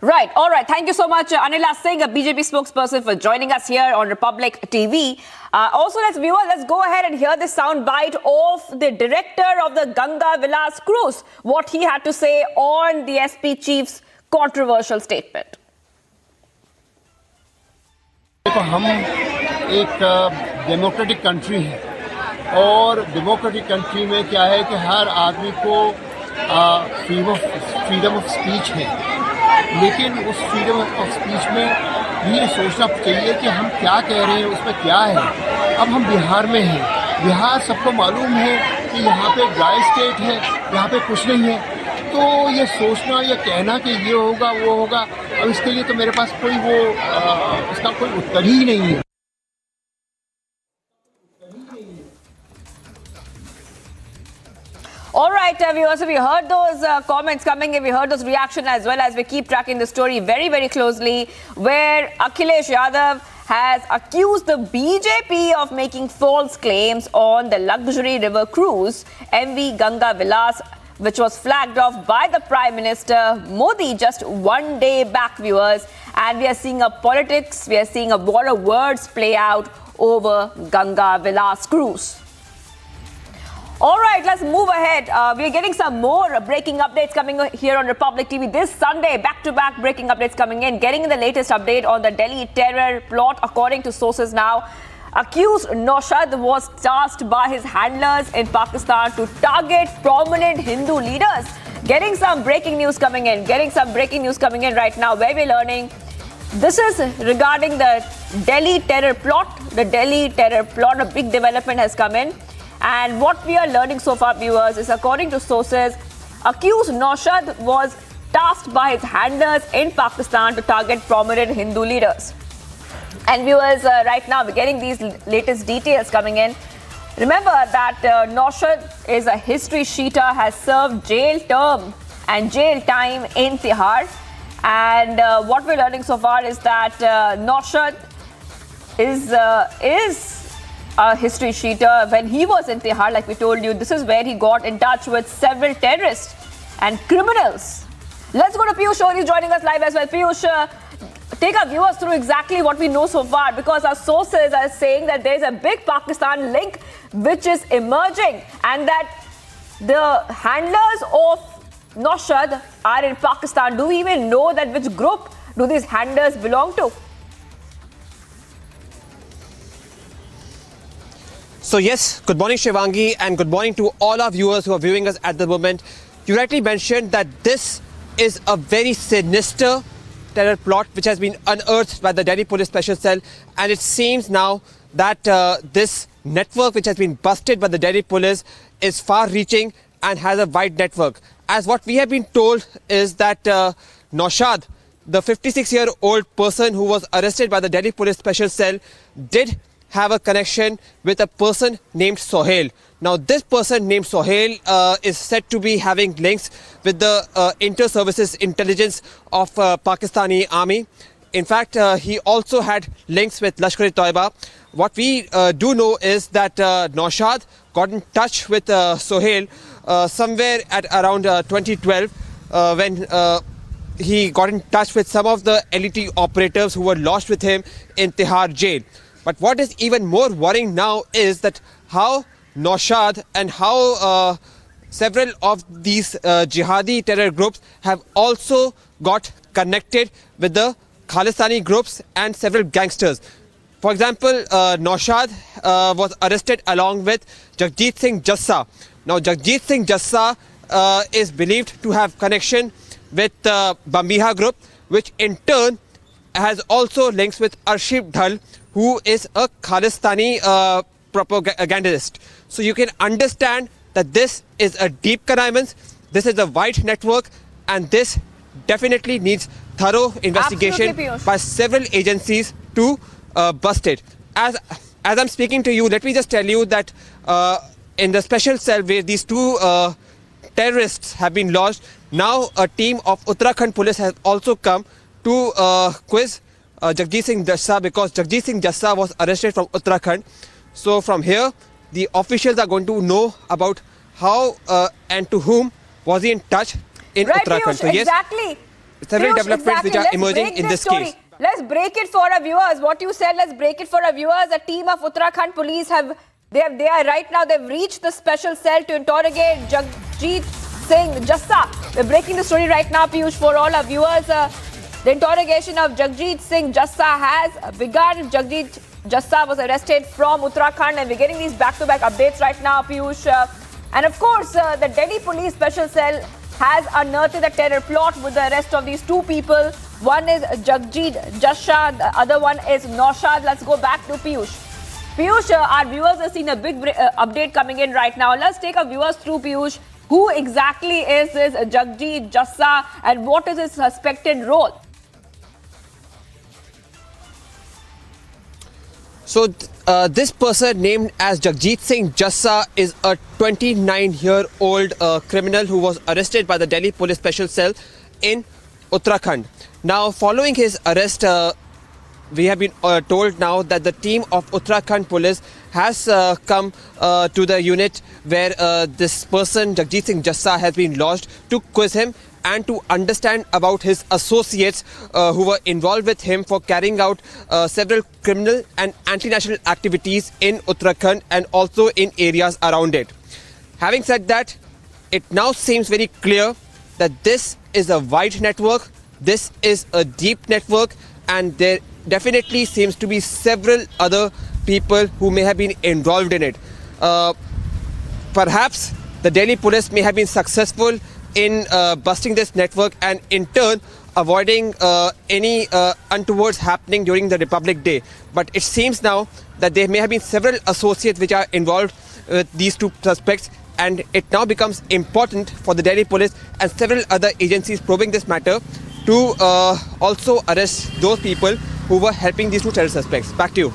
[SPEAKER 5] Right. All right. Thank you so much, Anila Singh, a BJP spokesperson, for joining us here on Republic TV. Also, let's go ahead and hear the sound bite of the director of the Ganga Vilas cruise, what he had to say on the SP chief's controversial statement.
[SPEAKER 9] हम एक democratic country है और democratic country में क्या है कि हर आदमी को फ्रीडम ऑफ स्पीच है, लेकिन उस फ्रीडम ऑफ स्पीच में ये सोचना चाहिए कि हम क्या कह रहे हैं, उसमें क्या है। अब हम बिहार में हैं, बिहार सबको मालूम है कि यहाँ पे ड्राई स्टेट है, यहाँ पे कुछ नहीं है, तो ये सोचना या कहना कि ये होगा वो होगा, अब इसके लिए तो मेरे पास कोई इसका कोई उत्तर ही नहीं है।
[SPEAKER 5] All right, viewers, so we heard those comments coming in, we heard those reactions as well, as we keep tracking the story very, very closely, where Akhilesh Yadav has accused the BJP of making false claims on the luxury river cruise MV Ganga Vilas, which was flagged off by the Prime Minister Modi just one day back, viewers. And we are seeing a politics, we are seeing a war of words play out over Ganga Vilas cruise. All right, let's move ahead. We are getting some more breaking updates coming here on Republic TV this Sunday. Back-to-back breaking updates coming in. Getting the latest update on the Delhi terror plot. According to sources now, accused Naushad was tasked by his handlers in Pakistan to target prominent Hindu leaders. Getting some breaking news coming in. Right now, where we're learning. This is regarding the Delhi terror plot. A big development has come in. And what we are learning so far, viewers, is according to sources, accused Naushad was tasked by his handlers in Pakistan to target prominent Hindu leaders. And viewers, right now we're getting these latest details coming in. Remember that Naushad is a history sheeter, has served jail term and jail time in Tihar. And what we're learning so far is that Naushad is a history sheeter. When he was in Tihar, like we told you, this is where he got in touch with several terrorists and criminals. Let's go to Piyush. He's joining us live as well. Piyush, take our viewers through exactly what we know so far, because our sources are saying that there's a big Pakistan link which is emerging, and that the handlers of Naushad are in Pakistan. Do we even know that which group do these handlers belong to?
[SPEAKER 10] So yes, good morning Shivangi, and good morning to all our viewers who are viewing us at the moment. You rightly mentioned that this is a very sinister terror plot which has been unearthed by the Delhi Police Special Cell, and it seems now that this network which has been busted by the Delhi Police is far-reaching and has a wide network. As what we have been told is that Naushad, the 56-year-old person who was arrested by the Delhi Police Special Cell, did have a connection with a person named Sohail. Now this person named Sohail is said to be having links with the inter-services intelligence of Pakistani army. In fact, he also had links with Lashkar-e-Toiba. What we do know is that Naushad got in touch with Sohail somewhere at around 2012 when he got in touch with some of the elite operatives who were lodged with him in Tihar jail. But what is even more worrying now is that how Naushad and how several of these jihadi terror groups have also got connected with the Khalistani groups and several gangsters. For example, Naushad was arrested along with Jagjit Singh Jassa. Now Jagjit Singh Jassa is believed to have connection with Bambiha group, which in turn has also links with Arshib Dhal, who is a Khalistani propagandist. So you can understand that this is a deep connivance, this is a wide network, and this definitely needs thorough investigation by several agencies to bust it. As I'm speaking to you, let me just tell you that in the special cell where these two terrorists have been lodged, now a team of Uttarakhand police has also come to quiz Jagjit Singh Jassa, because Jagjit Singh Jassa was arrested from Uttarakhand. So from here, the officials are going to know about how and to whom was he in touch in Uttarakhand.
[SPEAKER 5] Piyush,
[SPEAKER 10] so yes,
[SPEAKER 5] exactly.
[SPEAKER 10] Several developments which are emerging in this case.
[SPEAKER 5] Let's break it for our viewers. What you said, let's break it for our viewers. A team of Uttarakhand police they are right now, they've reached the special cell to interrogate Jagjit Singh Jassa. We're breaking the story right now, Piyush, for all our viewers. The interrogation of Jagjit Singh Jassa has begun. Jagjit Jassa was arrested from Uttarakhand, and we're getting these back-to-back updates right now, Piyush. And of course, the Delhi Police Special Cell has unearthed the terror plot with the arrest of these two people. One is Jagjit Jassa, the other one is Naushad. Let's go back to Piyush. Piyush, our viewers have seen a big update coming in right now. Let's take our viewers through, Piyush. Who exactly is this Jagjit Jassa, and what is his suspected role?
[SPEAKER 10] So this person named as Jagjit Singh Jassa is a 29-year-old criminal who was arrested by the Delhi Police Special Cell in Uttarakhand. Now, following his arrest, we have been told now that the team of Uttarakhand police has come to the unit where this person, Jagjit Singh Jassa, has been lodged to quiz him and to understand about his associates who were involved with him for carrying out several criminal and anti-national activities in Uttarakhand and also in areas around it. Having said that, it now seems very clear that this is a wide network, this is a deep network, and there definitely seems to be several other people who may have been involved in it. Perhaps the Delhi police may have been successful in busting this network and in turn avoiding any untowards happening during the Republic Day. But it seems now that there may have been several associates which are involved with these two suspects, and it now becomes important for the Delhi police and several other agencies probing this matter to also arrest those people who were helping these two terror suspects. Back to you.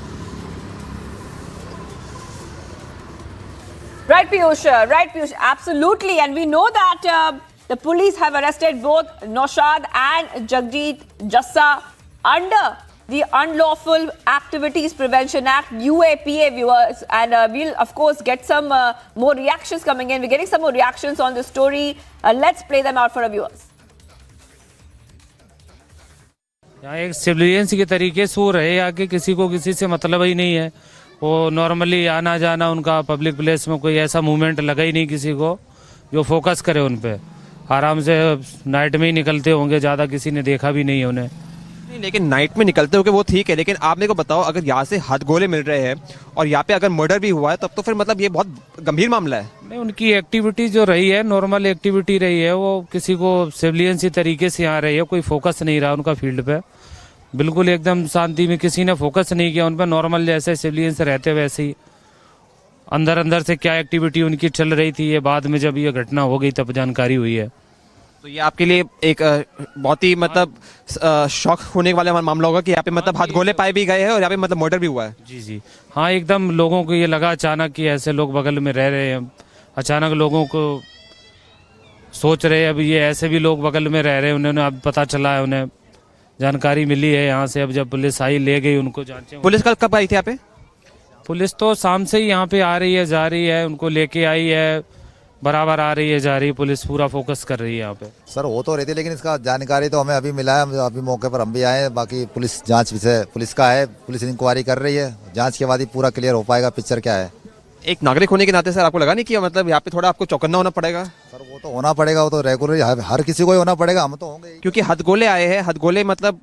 [SPEAKER 5] Right, Piyush, absolutely. And we know that the police have arrested both Naushad and Jagjit Jassa under the Unlawful Activities Prevention Act, UAPA, viewers. And we'll, of course, get some more reactions coming in. We're getting some more reactions on this story. Let's play them out for our viewers.
[SPEAKER 11] यहाँ एक civilians के तरीके से हो रहे आके किसी को किसी से मतलब ही नहीं है। वो नॉर्मली आना जाना उनका पब्लिक प्लेस में कोई ऐसा मूवमेंट लगा ही नहीं किसी को जो फोकस करे उन पे। आराम से नाइट में ही निकलते होंगे, ज़्यादा किसी ने देखा भी नहीं है उन्हें।
[SPEAKER 10] लेकिन नाइट में निकलते होंगे वो ठीक है, लेकिन आप मेरे को बताओ, अगर यहाँ से हथगोले मिल रहे हैं और यहाँ पे अगर मर्डर भी हुआ है तब तो फिर मतलब ये बहुत गंभीर मामला है।
[SPEAKER 11] नहीं, उनकी एक्टिविटी जो रही है नॉर्मल एक्टिविटी रही है, वो किसी को सिविलियंस तरीके से यहाँ रही है, कोई फोकस नहीं रहा उनका फील्ड पे, बिल्कुल एकदम शांति में किसी ने फोकस नहीं किया उन पर। नॉर्मल जैसे सिविलियंस रहते वैसे ही अंदर अंदर से क्या एक्टिविटी उनकी चल रही थी, ये बाद में जब ये घटना हो गई तब जानकारी हुई है।
[SPEAKER 10] तो ये आपके लिए एक बहुत ही मतलब शॉक होने वाला मामला होगा कि यहाँ पे मतलब हथगोले पाए भी गए हैं और यहाँ पे मतलब मर्डर भी हुआ है।
[SPEAKER 11] जी जी हाँ, एकदम लोगों को ये लगा अचानक कि ऐसे लोग बगल में रह रहे हैं, अचानक लोगों को सोच रहे हैं अब ये ऐसे भी लोग बगल में रह रहे हैं, उन्होंने अब पता चला है, उन्हें जानकारी मिली है यहाँ से। अब जब पुलिस आई ले गई उनको जांचे।
[SPEAKER 10] पुलिस कब आई थी यहाँ पे?
[SPEAKER 11] पुलिस तो शाम से ही यहाँ पे आ रही है, जा रही है, उनको लेके आई है, बराबर आ रही है, जा रही है, पुलिस पूरा फोकस कर रही है यहाँ पे।
[SPEAKER 12] सर वो तो रहती है, लेकिन इसका जानकारी तो हमें अभी मिला है, अभी मौके पर हम भी आए हैं। बाकी पुलिस जांच विषय पुलिस का है, पुलिस इंक्वायरी कर रही है, जांच के बाद ही पूरा क्लियर हो पाएगा पिक्चर क्या है।
[SPEAKER 10] एक नागरिक होने के नाते सर आपको लगा नहीं कि मतलब यहाँ पे थोड़ा आपको चौकन्ना होना पड़ेगा?
[SPEAKER 12] सर वो तो होना पड़ेगा, वो तो रेगुलर हर किसी को ही होना पड़ेगा, हम तो होंगे।
[SPEAKER 10] क्योंकि हथगोले आए हैं, हथगोले मतलब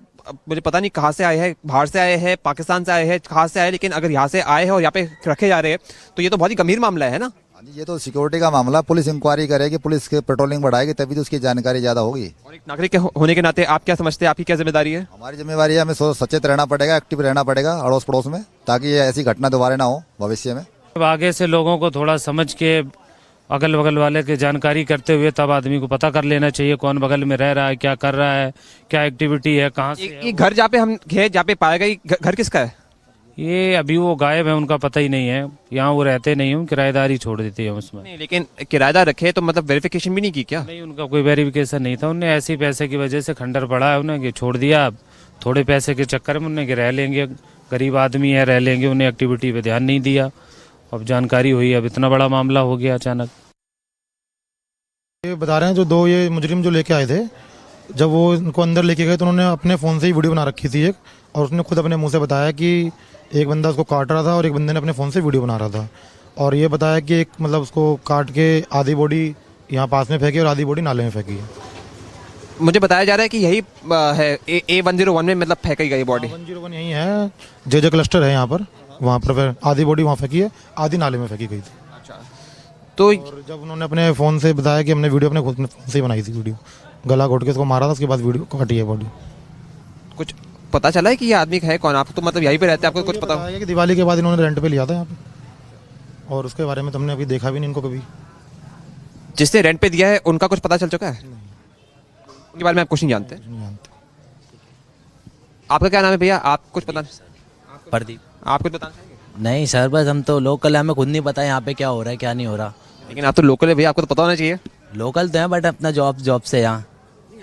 [SPEAKER 10] मुझे पता नहीं कहाँ से आए हैं, बाहर से आए हैं, पाकिस्तान से आए हैं, कहाँ से आए, लेकिन अगर यहाँ से आए हैं और यहाँ पे रखे जा रहे हैं तो ये तो बहुत ही गंभीर मामला है ना।
[SPEAKER 12] ये तो सिक्योरिटी का मामला, पुलिस इंक्वायरी करेगी, पुलिस के पेट्रोलिंग बढ़ाएगी, तभी तो उसकी जानकारी ज्यादा होगी।
[SPEAKER 10] और एक नागरिक के होने के नाते आप क्या समझते हैं, आपकी क्या जिम्मेदारी है?
[SPEAKER 12] हमारी जिम्मेवारी है, हमें सचेत रहना पड़ेगा, एक्टिव रहना पड़ेगा अड़ोस पड़ोस में, ताकि ये ऐसी घटना दोबारा ना हो भविष्य में।
[SPEAKER 11] आगे से लोगों को थोड़ा समझ के अगल बगल वाले की जानकारी करते हुए तब आदमी को पता कर लेना चाहिए कौन बगल में रह रहा है, क्या कर रहा है, क्या एक्टिविटी है, कहाँ से है।
[SPEAKER 10] ये घर जहाँ पे हम गए, जहाँ पे पाया गया, घर किसका है?
[SPEAKER 11] ये अभी वो गायब है, उनका पता ही नहीं है, यहाँ वो रहते नहीं हूँ, किराएदारी छोड़ देती है उसमें।
[SPEAKER 10] नहीं, लेकिन किराएदार रखे तो मतलब वेरिफिकेशन भी नहीं की क्या?
[SPEAKER 11] नहीं, उनका कोई वेरिफिकेशन नहीं था, उन्हें ऐसे ही पैसे की वजह से खंडर पड़ा है, उन्हें छोड़ दिया। थोड़े पैसे के चक्कर में उन्हें रह लेंगे, गरीब आदमी है, रह लेंगे, उन्हें एक्टिविटी पे ध्यान नहीं दिया। अब जानकारी हुई, अब इतना बड़ा मामला हो गया अचानक।
[SPEAKER 13] ये बता रहे हैं जो दो ये मुजरिम जो लेके आए थे, जब वो इनको अंदर लेके गए तो उन्होंने अपने फ़ोन से ही वीडियो बना रखी थी एक, और उसने खुद अपने मुंह से बताया कि एक बंदा उसको काट रहा था और एक बंदे ने अपने फ़ोन से वीडियो बना रहा था, और ये बताया कि एक मतलब उसको काट के आधी बॉडी यहाँ पास में फेंकी और आधी बॉडी नाले में फेंकी है।
[SPEAKER 10] मुझे बताया जा रहा है कि यही है A101 में मतलब फेंकी गई बॉडी।
[SPEAKER 13] 101 यही है, जे क्लस्टर है यहाँ पर, वहाँ पर फिर आधी बॉडी वहाँ फेंकी है, आधी नाले में फेंकी गई थी।
[SPEAKER 10] तो
[SPEAKER 13] जब उन्होंने अपने फ़ोन से बताया कि हमने वीडियो अपने खुद फ़ोन से ही बनाई थी, वीडियो गला घोट के उसको मारा था, उसके बाद वीडियो काटी है बॉडी।
[SPEAKER 10] कुछ पता चला है कि ये आदमी है कौन? आप तो मतलब यहीं पे रहते हैं, आपको कुछ पता
[SPEAKER 13] है? कि दिवाली के बाद इन्होंने रेंट पे लिया था यहाँ पे, और उसके बारे में तो हमने अभी देखा भी नहीं इनको कभी।
[SPEAKER 10] जिसने रेंट पे दिया है उनका कुछ पता चल चुका है? उनके बारे में आप कुछ नहीं जानते? आपका क्या नाम है भैया? आप कुछ पता?
[SPEAKER 14] प्रदीप।
[SPEAKER 10] आप कुछ बताना चाहेंगे?
[SPEAKER 14] नहीं सर, बस हम तो लोकल है, हमें खुद नहीं पता यहाँ पे क्या हो रहा है क्या नहीं हो रहा।
[SPEAKER 10] लेकिन आप तो लोकल है भैया, आपको तो पता होना चाहिए।
[SPEAKER 14] लोकल तो है बट अपना जॉब से यहाँ।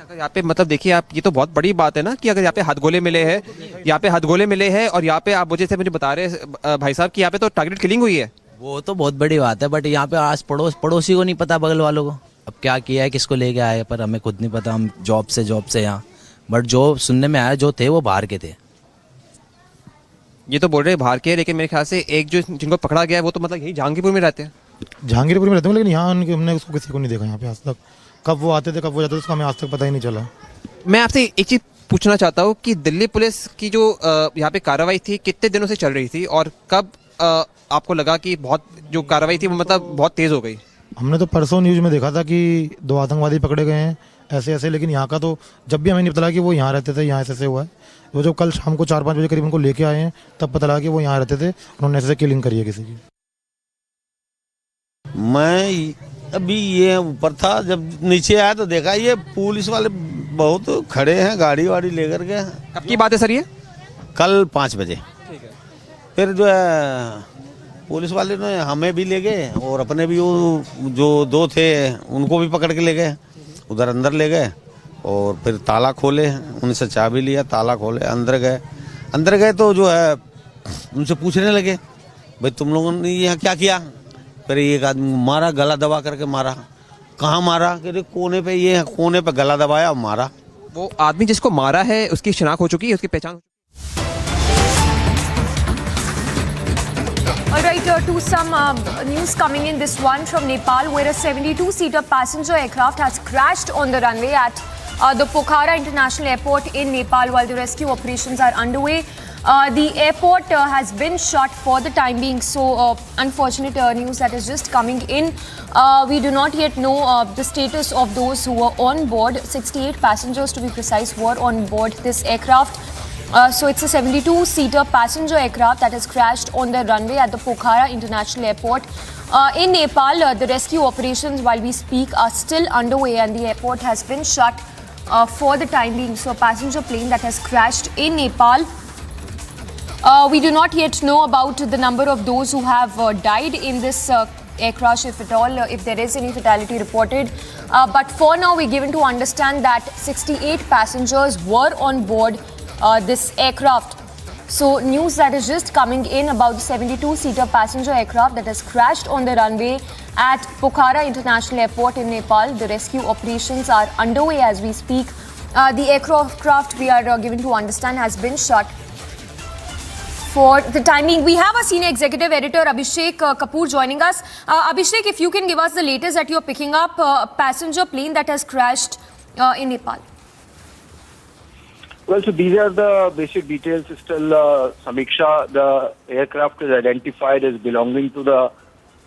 [SPEAKER 10] अगर यहाँ पे मतलब देखिए आप, ये तो बहुत बड़ी बात है ना कि अगर यहाँ पे हथगोले मिले हैं, यहाँ पे हथगोले मिले हैं और यहाँ पे आप मुझे बता रहे हैं भाई साहब कि यहाँ पे तो टारगेट किलिंग हुई है।
[SPEAKER 14] वो तो बहुत बड़ी बात है, बट यहाँ पे आस पड़ोसी को नहीं पता, बगल वालों को अब क्या किया है, किसको लेके आए, पर हमें खुद नहीं पता। हम जॉब से यहाँ, बट जो सुनने में आया जो थे वो बाहर के थे।
[SPEAKER 10] ये तो बोल रहे हैं बाहर के, लेकिन मेरे ख्याल से एक जो जिनको पकड़ा गया है वो तो मतलब यही जहांगीरपुर में रहते हैं।
[SPEAKER 13] जहांगीरपुर में रहता हूँ, लेकिन यहाँ हमने उसको किसी को नहीं देखा यहाँ पे आज तक। कब वो आते थे कब वो जाते थे उसका हमें आज तक पता ही नहीं चला।
[SPEAKER 10] मैं आपसे एक चीज़ पूछना चाहता हूँ कि दिल्ली पुलिस की जो यहाँ पे कार्रवाई थी कितने दिनों से चल रही थी और कब आपको लगा कि बहुत जो कार्रवाई थी वो मतलब बहुत तेज़ हो गई?
[SPEAKER 13] हमने तो परसों न्यूज़ में देखा था कि 2 आतंकवादी पकड़े गए हैं ऐसे ऐसे, लेकिन यहाँ का तो जब भी हमें नहीं पता लगा कि वो यहाँ रहते थे, यहाँ ऐसे हुआ है। वो जब कल शाम को 4-5 बजे करीब उनको लेके आए हैं तब पता लगा कि वो यहाँ रहते थे, उन्होंने ऐसे किलिंग करी है किसी की।
[SPEAKER 15] मैं अभी ये ऊपर था, जब नीचे आया तो देखा ये पुलिस वाले बहुत खड़े हैं गाड़ी वाड़ी लेकर के।
[SPEAKER 10] कब की बात है सर ये?
[SPEAKER 15] कल 5 बजे। फिर जो है पुलिस वाले ने हमें भी ले गए और अपने भी वो जो 2 थे उनको भी पकड़ के ले गए, उधर अंदर ले गए और फिर ताला खोले, उनसे चाबी लिया, ताला खोले, अंदर गए तो जो है उनसे पूछने लगे भाई तुम लोगों ने यहाँ क्या किया। फिर एक आदमी मारा, गला दबा करके मारा। कहाँ मारा? कि कोने पे, ये कोने पे गला दबाया और मारा।
[SPEAKER 10] वो आदमी जिसको मारा है उसकी शिनाख्त हो चुकी है, उसकी पहचान?
[SPEAKER 5] All right, to some news coming in, this one from Nepal, where a 72-seater passenger aircraft has crashed on the runway at the Pokhara International Airport in Nepal while the rescue operations are underway. The airport has been shut for the time being, so unfortunate news that is just coming in. We do not yet know the status of those who were on board. 68 passengers to be precise were on board this aircraft. So it's a 72-seater passenger aircraft that has crashed on the runway at the Pokhara International Airport. In Nepal, the rescue operations while we speak are still underway and the airport has been shut for the time being. So a passenger plane that has crashed in Nepal. We do not yet know about the number of those who have died in this air crash, if at all, if there is any fatality reported. But for now, we're given to understand that 68 passengers were on board this aircraft. So news that is just coming in about the 72-seater passenger aircraft that has crashed on the runway at Pokhara International Airport in Nepal. The rescue operations are underway as we speak. The aircraft, we are given to understand, has been shut for the time being. We have a senior executive editor, Abhishek Kapoor, joining us. Abhishek, if you can give us the latest that you're picking up, a passenger plane that has crashed in Nepal.
[SPEAKER 16] Well, so these are the basic details. Still, Samiksha, the aircraft is identified as belonging to the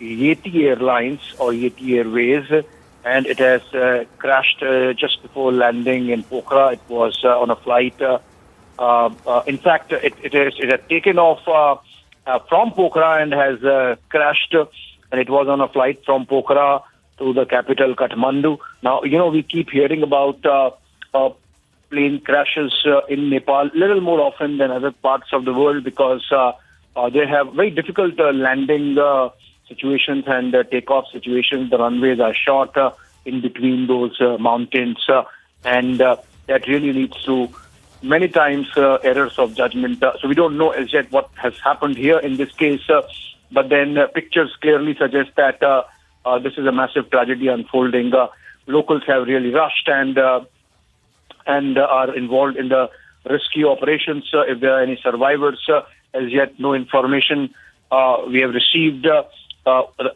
[SPEAKER 16] Yeti Airlines or Yeti Airways, and it has crashed just before landing in Pokhara. It was on a flight. In fact, it had taken off from Pokhara and has crashed, and it was on a flight from Pokhara to the capital, Kathmandu. Now, we keep hearing about plane crashes in Nepal a little more often than other parts of the world because they have very difficult landing situations and takeoff situations. The runways are short in between those mountains, and that really leads to many times errors of judgment. So we don't know as yet what has happened here in this case, but then pictures clearly suggest that this is a massive tragedy unfolding. Locals have really rushed and are involved in the rescue operations. If there are any survivors, as yet no information we have received,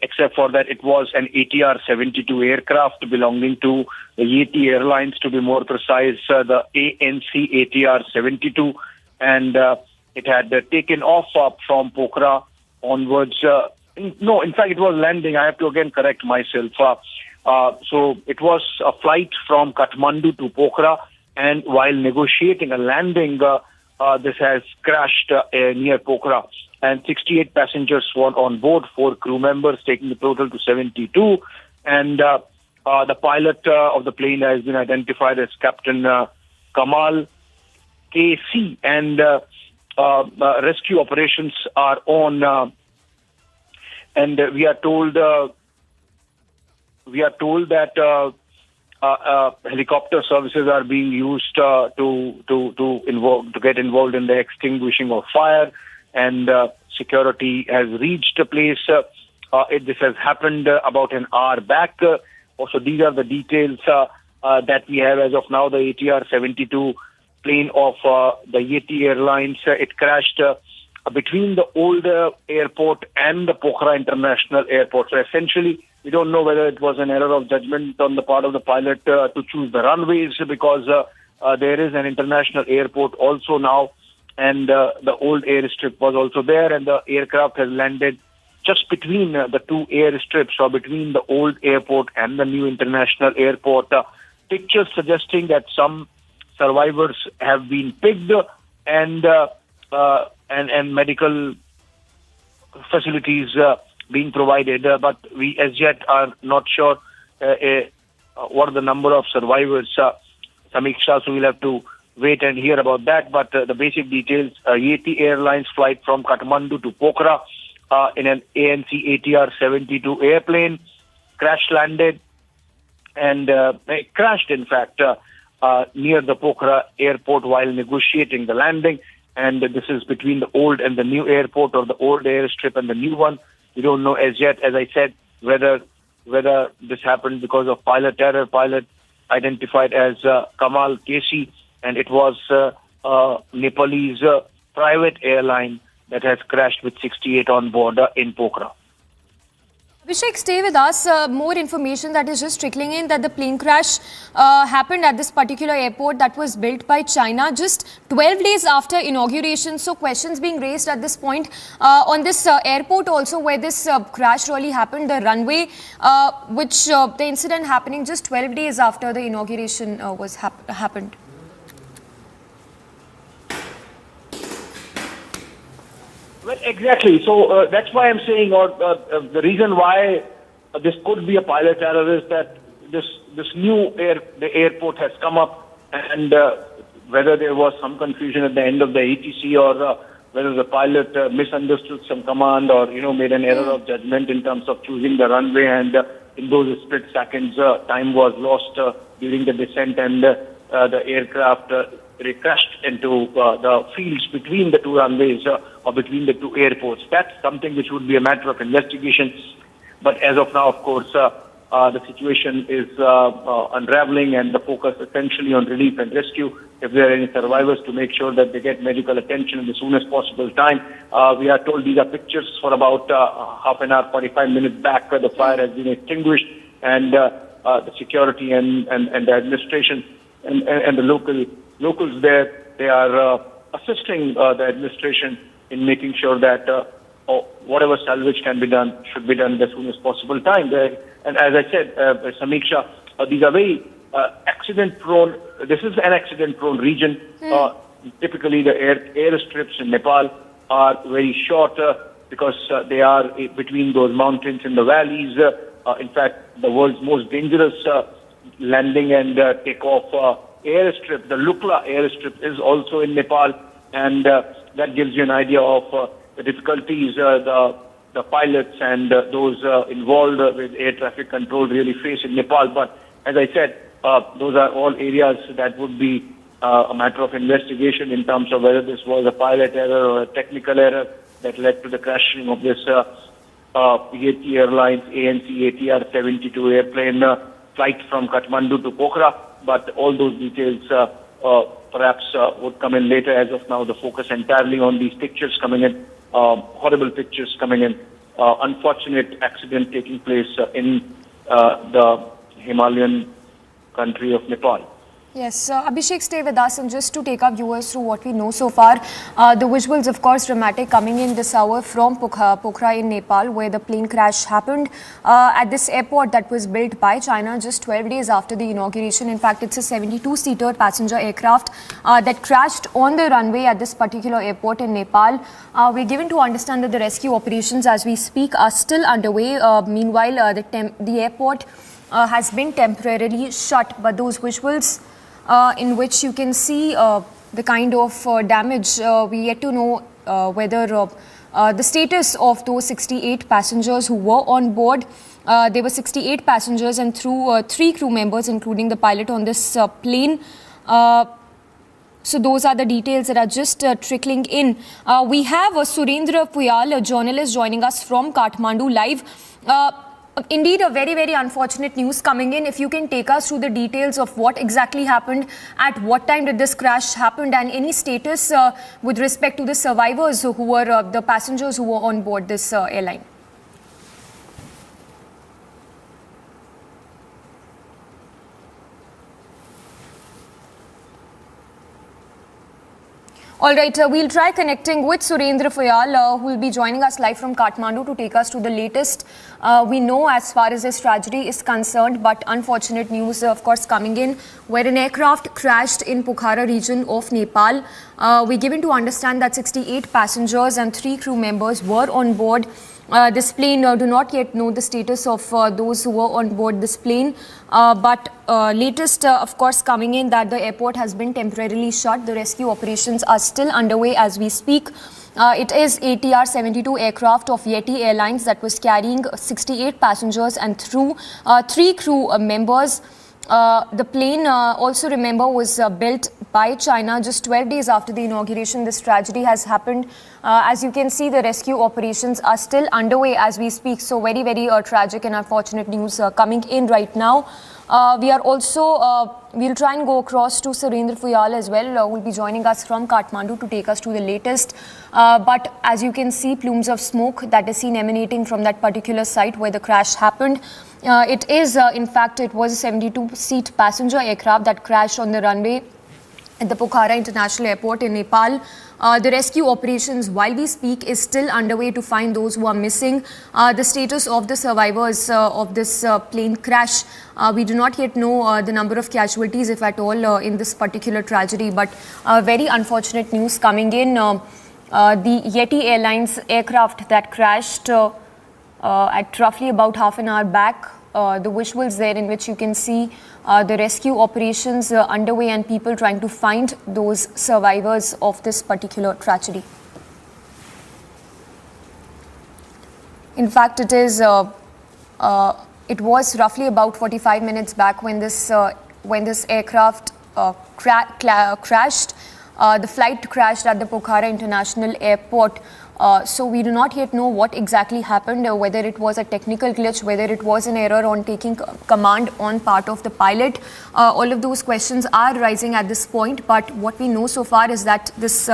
[SPEAKER 16] except for that it was an ATR-72 aircraft belonging to the Yeti Airlines, to be more precise, the ANC ATR-72, and it had taken off from Pokhara onwards. No, in fact, it was landing. I have to again correct myself. So it was a flight from Kathmandu to Pokhara, and while negotiating a landing, this has crashed near Pokhara. And 68 passengers were on board, 4 crew members, taking the total to 72. And the pilot of the plane has been identified as Captain Kamal KC. And rescue operations are on. And we are told that helicopter services are being used to get involved in the extinguishing of fire, and security has reached a place. This has happened about an hour back. Also, these are the details that we have as of now. The ATR-72 plane of the Yeti Airlines, it crashed between the old airport and the Pokhara International Airport. So essentially, we don't know whether it was an error of judgment on the part of the pilot to choose the runways, because there is an international airport also now, and the old airstrip was also there, and the aircraft has landed just between the two airstrips, or between the old airport and the new international airport. Pictures suggesting that some survivors have been picked, and medical facilities being provided, but we as yet are not sure what are the number of survivors, Samiksha, so we'll have to wait and hear about that. But the basic details, Yeti Airlines flight from Kathmandu to Pokhara in an ANC ATR 72 airplane crash landed, and it crashed, in fact, near the Pokhara airport while negotiating the landing. And this is between the old and the new airport, or the old airstrip and the new one. We don't know as yet, as I said, whether this happened because of pilot error. Pilot identified as Kamal Kesi, and it was Nepalese private airline that has crashed with 68 on board in Pokhara.
[SPEAKER 17] Abhishek, stay with us. More information that is just trickling in, that the plane crash happened at this particular airport that was built by China just 12 days after inauguration. So questions being raised at this point on this airport also, where this crash really happened, the runway, which the incident happening just 12 days after the inauguration was happened.
[SPEAKER 16] Well, exactly. So that's why I'm saying, the reason why this could be a pilot error is that this new airport has come up, and whether there was some confusion at the end of the ATC, or whether the pilot misunderstood some command, or made an error of judgment in terms of choosing the runway, and in those split seconds, time was lost during the descent, and the aircraft crashed into the fields between the two runways, or between the two airports. That's something which would be a matter of investigation. But as of now, of course, the situation is unraveling, and the focus essentially on relief and rescue. If there are any survivors, to make sure that they get medical attention in the soonest possible time. We are told these are pictures for about half an hour, 45 minutes back, where the fire has been extinguished, and the security and the administration and the locals there, they are assisting the administration in making sure that whatever salvage can be done should be done as soon as possible time. And as I said, Samiksha, these are very accident-prone. This is an accident-prone region. Typically, the airstrips in Nepal are very short because they are between those mountains in the valleys. In fact, the world's most dangerous landing and takeoff airstrip, the Lukla airstrip, is also in Nepal, and that gives you an idea of the difficulties the pilots and those involved with air traffic control really face in Nepal. But as I said, those are all areas that would be a matter of investigation in terms of whether this was a pilot error or a technical error that led to the crashing of this Yeti Airlines ANC ATR 72 airplane flight from Kathmandu to Pokhara. But all those details perhaps would come in later. As of now, the focus entirely on these pictures coming in, horrible pictures coming in, unfortunate accident taking place in the Himalayan country of Nepal.
[SPEAKER 17] Yes, Abhishek, stay with us, and just to take our viewers through what we know so far, the visuals, of course, dramatic, coming in this hour from Pokhara in Nepal, where the plane crash happened at this airport that was built by China just 12 days after the inauguration. In fact, it's a 72-seater passenger aircraft that crashed on the runway at this particular airport in Nepal. We're given to understand that the rescue operations as we speak are still underway. Meanwhile, the airport has been temporarily shut, but those visuals in which you can see the kind of damage, we yet to know whether the status of those 68 passengers who were on board. There were 68 passengers and through 3 crew members, including the pilot on this plane. So those are the details that are just trickling in. We have Surendra Puyal, a journalist, joining us from Kathmandu live. Indeed, a very, very unfortunate news coming in. If you can take us through the details of what exactly happened, at what time did this crash happen, and any status with respect to the survivors who were the passengers who were on board this airline. All right, we'll try connecting with Surendra Fayal, who will be joining us live from Kathmandu to take us to the latest we know as far as this tragedy is concerned. But unfortunate news, of course, coming in where an aircraft crashed in Pokhara region of Nepal. We're given to understand that 68 passengers and 3 crew members were on board this plane. Do not yet know the status of those who were on board this plane. But latest, of course, coming in that the airport has been temporarily shut. The rescue operations are still underway as we speak. It is ATR 72 aircraft of Yeti Airlines that was carrying 68 passengers and 3 crew members. The plane also, remember, was built by China just 12 days after the inauguration. This tragedy has happened. As you can see, the rescue operations are still underway as we speak. So very, very tragic and unfortunate news coming in right now. We are also, we'll try and go across to Surendra Fayal as well, who will be joining us from Kathmandu to take us to the latest. But as you can see, plumes of smoke that is seen emanating from that particular site where the crash happened. It is, in fact, it was a 72-seat passenger aircraft that crashed on the runway at the Pokhara International Airport in Nepal. The rescue operations, while we speak, is still underway to find those who are missing. The status of the survivors of this plane crash, we do not yet know the number of casualties, if at all, in this particular tragedy. But very unfortunate news coming in. The Yeti Airlines aircraft that crashed at roughly about half an hour back. The visuals there in which you can see the rescue operations underway and people trying to find those survivors of this particular tragedy. In fact, it was roughly about 45 minutes back when this aircraft crashed. The flight crashed at the Pokhara International Airport. So we do not yet know what exactly happened, whether it was a technical glitch, whether it was an error on taking command on part of the pilot. All of those questions are rising at this point. But what we know so far is that this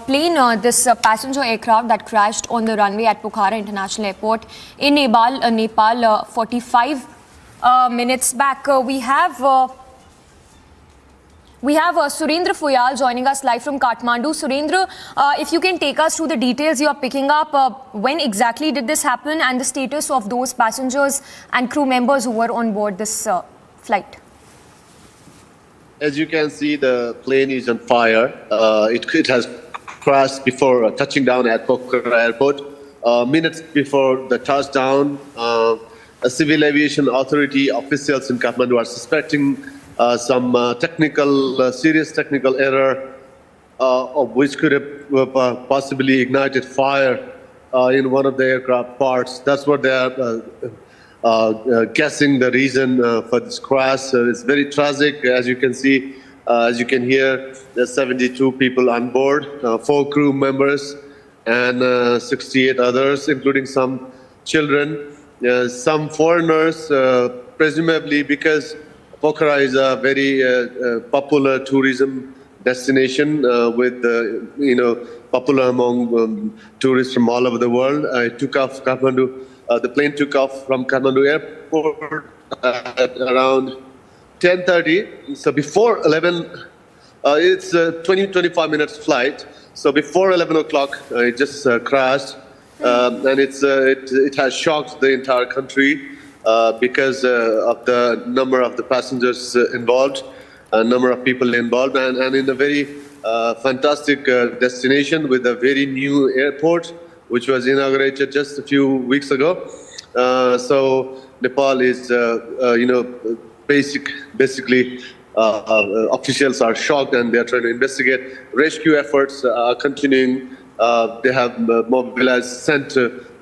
[SPEAKER 17] plane, this passenger aircraft that crashed on the runway at Pokhara International Airport in Nepal 45 minutes back. We have Surendra Fayal joining us live from Kathmandu. Surendra, if you can take us through the details you are picking up, when exactly did this happen and the status of those passengers and crew members who were on board this flight?
[SPEAKER 18] As you can see, the plane is on fire. It has crashed before touching down at Pokhara Airport. Minutes before the touchdown, a civil aviation authority officials in Kathmandu are suspecting some serious technical error of which could have possibly ignited fire in one of the aircraft parts. That's what they are guessing the reason for this crash. It's very tragic. As you can see, as you can hear, there's 72 people on board, 4 crew members and 68 others, including some children, some foreigners, presumably because Pokhara is a very popular tourism destination with, popular among tourists from all over the world. It took off Kathmandu. The plane took off from Kathmandu Airport at around 10:30. So before 11, it's a 20-25 minutes flight. So before 11 o'clock, it just crashed, and it has shocked the entire country. Because of the number of the passengers involved, number of people involved, and in a very fantastic destination with a very new airport, which was inaugurated just a few weeks ago. So Nepal is, basically, officials are shocked and they are trying to investigate. Rescue efforts are continuing. They have sent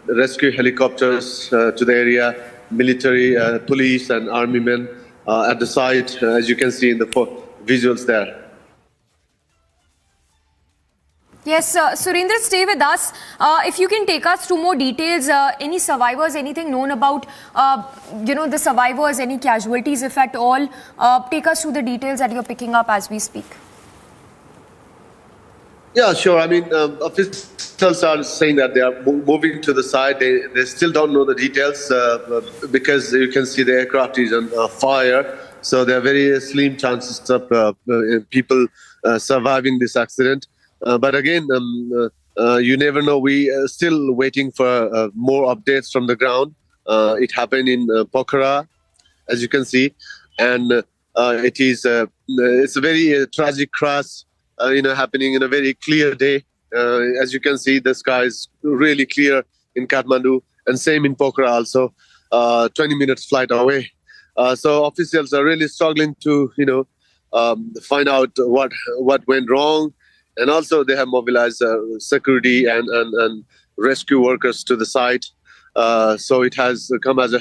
[SPEAKER 18] rescue helicopters to the area. Military, police and army men at the site, as you can see in the visuals there.
[SPEAKER 17] Yes, Surendra, stay with us. If you can take us through more details, any survivors, anything known about, the survivors, any casualties, if at all, take us through the details that you're picking up as we speak.
[SPEAKER 18] Yeah, sure. I mean, officials are saying that they are moving to the side. They still don't know the details because you can see the aircraft is on fire. So there are very slim chances of people surviving this accident. But again, you never know. We are still waiting for more updates from the ground. It happened in Pokhara, as you can see, and it's a very tragic crash. Happening in a very clear day. As you can see, the sky is really clear in Kathmandu, and same in Pokhara also. 20 minutes flight away. So officials are really struggling to, find out what went wrong. And also they have mobilized security and rescue workers to the site. So it has come as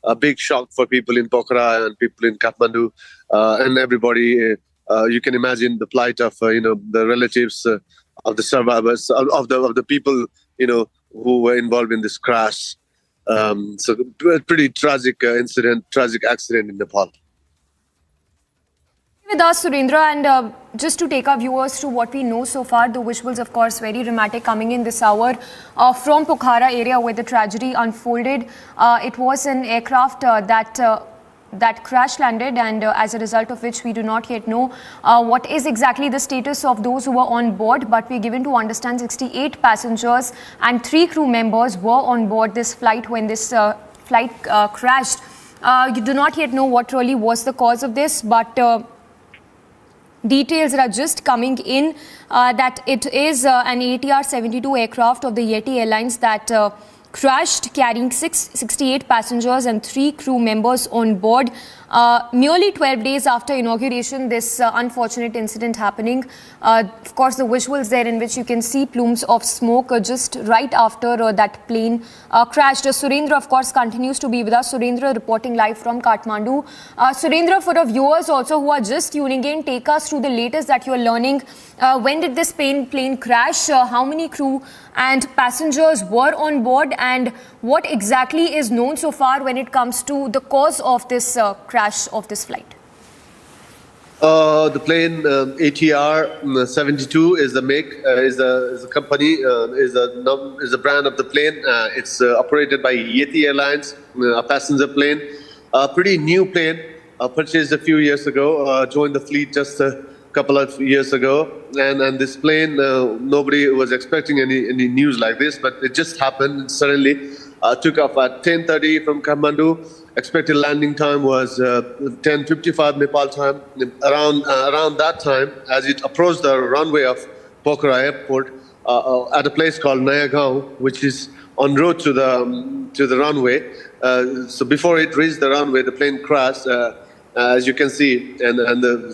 [SPEAKER 18] a big shock for people in Pokhara and people in Kathmandu and everybody. You can imagine the plight of the relatives of the survivors of the people who were involved in this crash. So pretty tragic incident, tragic accident in Nepal.
[SPEAKER 17] With us, Surendra, and just to take our viewers through what we know so far, the visuals, of course, very dramatic coming in this hour from Pokhara area where the tragedy unfolded. It was an aircraft that crash landed, and as a result of which we do not yet know what is exactly the status of those who were on board, but we're given to understand 68 passengers and 3 crew members were on board this flight when this flight crashed. You do not yet know what really was the cause of this, but details are just coming in that it is an ATR 72 aircraft of the Yeti Airlines that crashed, carrying 68 passengers and 3 crew members on board. Merely 12 days after inauguration, this unfortunate incident happening. Of course, the visuals there in which you can see plumes of smoke just right after that plane crashed. Surendra, of course, continues to be with us. Surendra reporting live from Kathmandu. Surendra, for the viewers also who are just tuning in, take us through the latest that you are learning. When did this plane crash? How many crew and passengers were on board? And what exactly is known so far when it comes to the cause of this crash of this flight?
[SPEAKER 18] The plane ATR 72 is the make, is a company, is a brand of the plane. It's operated by Yeti Airlines, a passenger plane, a pretty new plane, purchased a few years ago, joined the fleet just a couple of years ago, and this plane, nobody was expecting any news like this, but it just happened suddenly. Took off at 10:30 from Kathmandu. Expected landing time was 10:55 Nepal time. Around that time, as it approached the runway of Pokhara Airport, at a place called Nayagaon, which is en route to the runway. So before it reached the runway, the plane crashed. As you can see, and the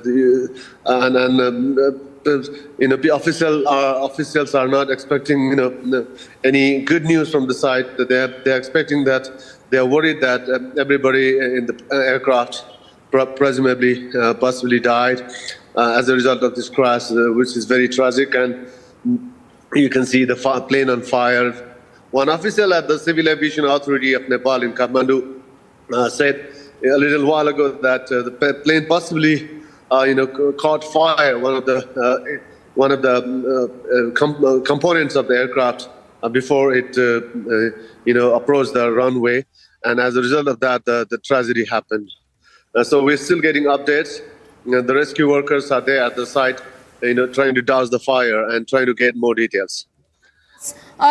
[SPEAKER 18] officials are not expecting any good news from the site. They're expecting that they are worried that everybody in the aircraft presumably possibly died as a result of this crash, which is very tragic. And you can see the plane on fire. One official at the Civil Aviation Authority of Nepal in Kathmandu said a little while ago that the plane possibly caught fire. One of the components of the aircraft before it approached the runway, and as a result of that, the tragedy happened. So we're still getting updates. The rescue workers are there at the site, trying to douse the fire and trying to get more details.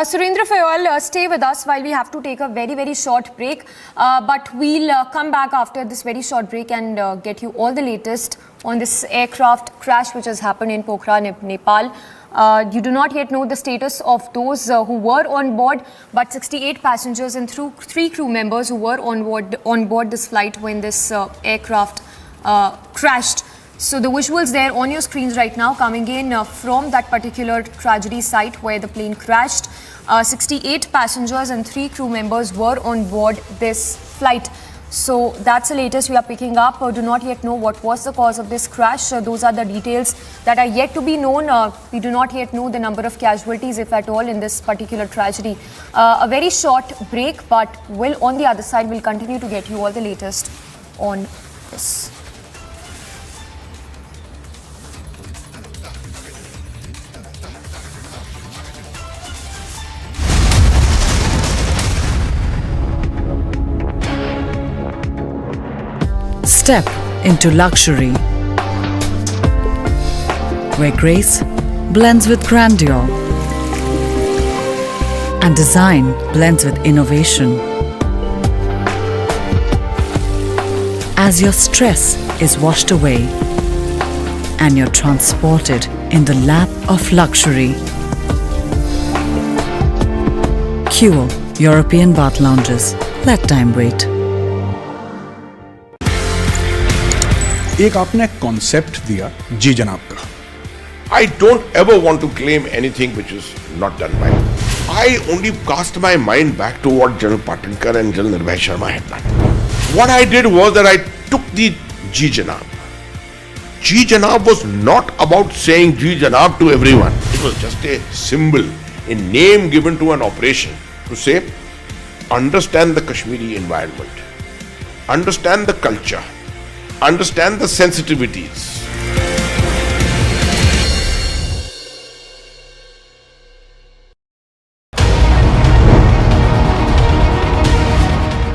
[SPEAKER 17] Surendra, for you all, stay with us while we have to take a very, very short break. But we'll come back after this very short break and get you all the latest on this aircraft crash which has happened in Pokhara, Nepal. You do not yet know the status of those who were on board, but 68 passengers and 3 crew members who were on board this flight when this aircraft crashed. So the visuals there on your screens right now coming in from that particular tragedy site where the plane crashed. 68 passengers and 3 crew members were on board this flight. So that's the latest we are picking up. Do not yet know what was the cause of this crash. Those are the details that are yet to be known. We do not yet know the number of casualties, if at all, in this particular tragedy. A very short break, but on the other side, we'll continue to get you all the latest on this.
[SPEAKER 19] Step into luxury, where grace blends with grandeur and design blends with innovation. As your stress is washed away and you're transported in the lap of luxury. Cure European bath lounges. Let time wait.
[SPEAKER 2] एक आपने concept दिया जी जनाब का.
[SPEAKER 1] I don't ever want to claim anything which is not done by me. I only cast my mind back to what General Patinkar and General Nirbhay Sharma had done. What I did was that I took the Jijinup. Jijinup was not about saying Jijinup to everyone. It was just a symbol, a name given to an operation to say, understand the Kashmiri environment, understand the culture, understand the sensitivities.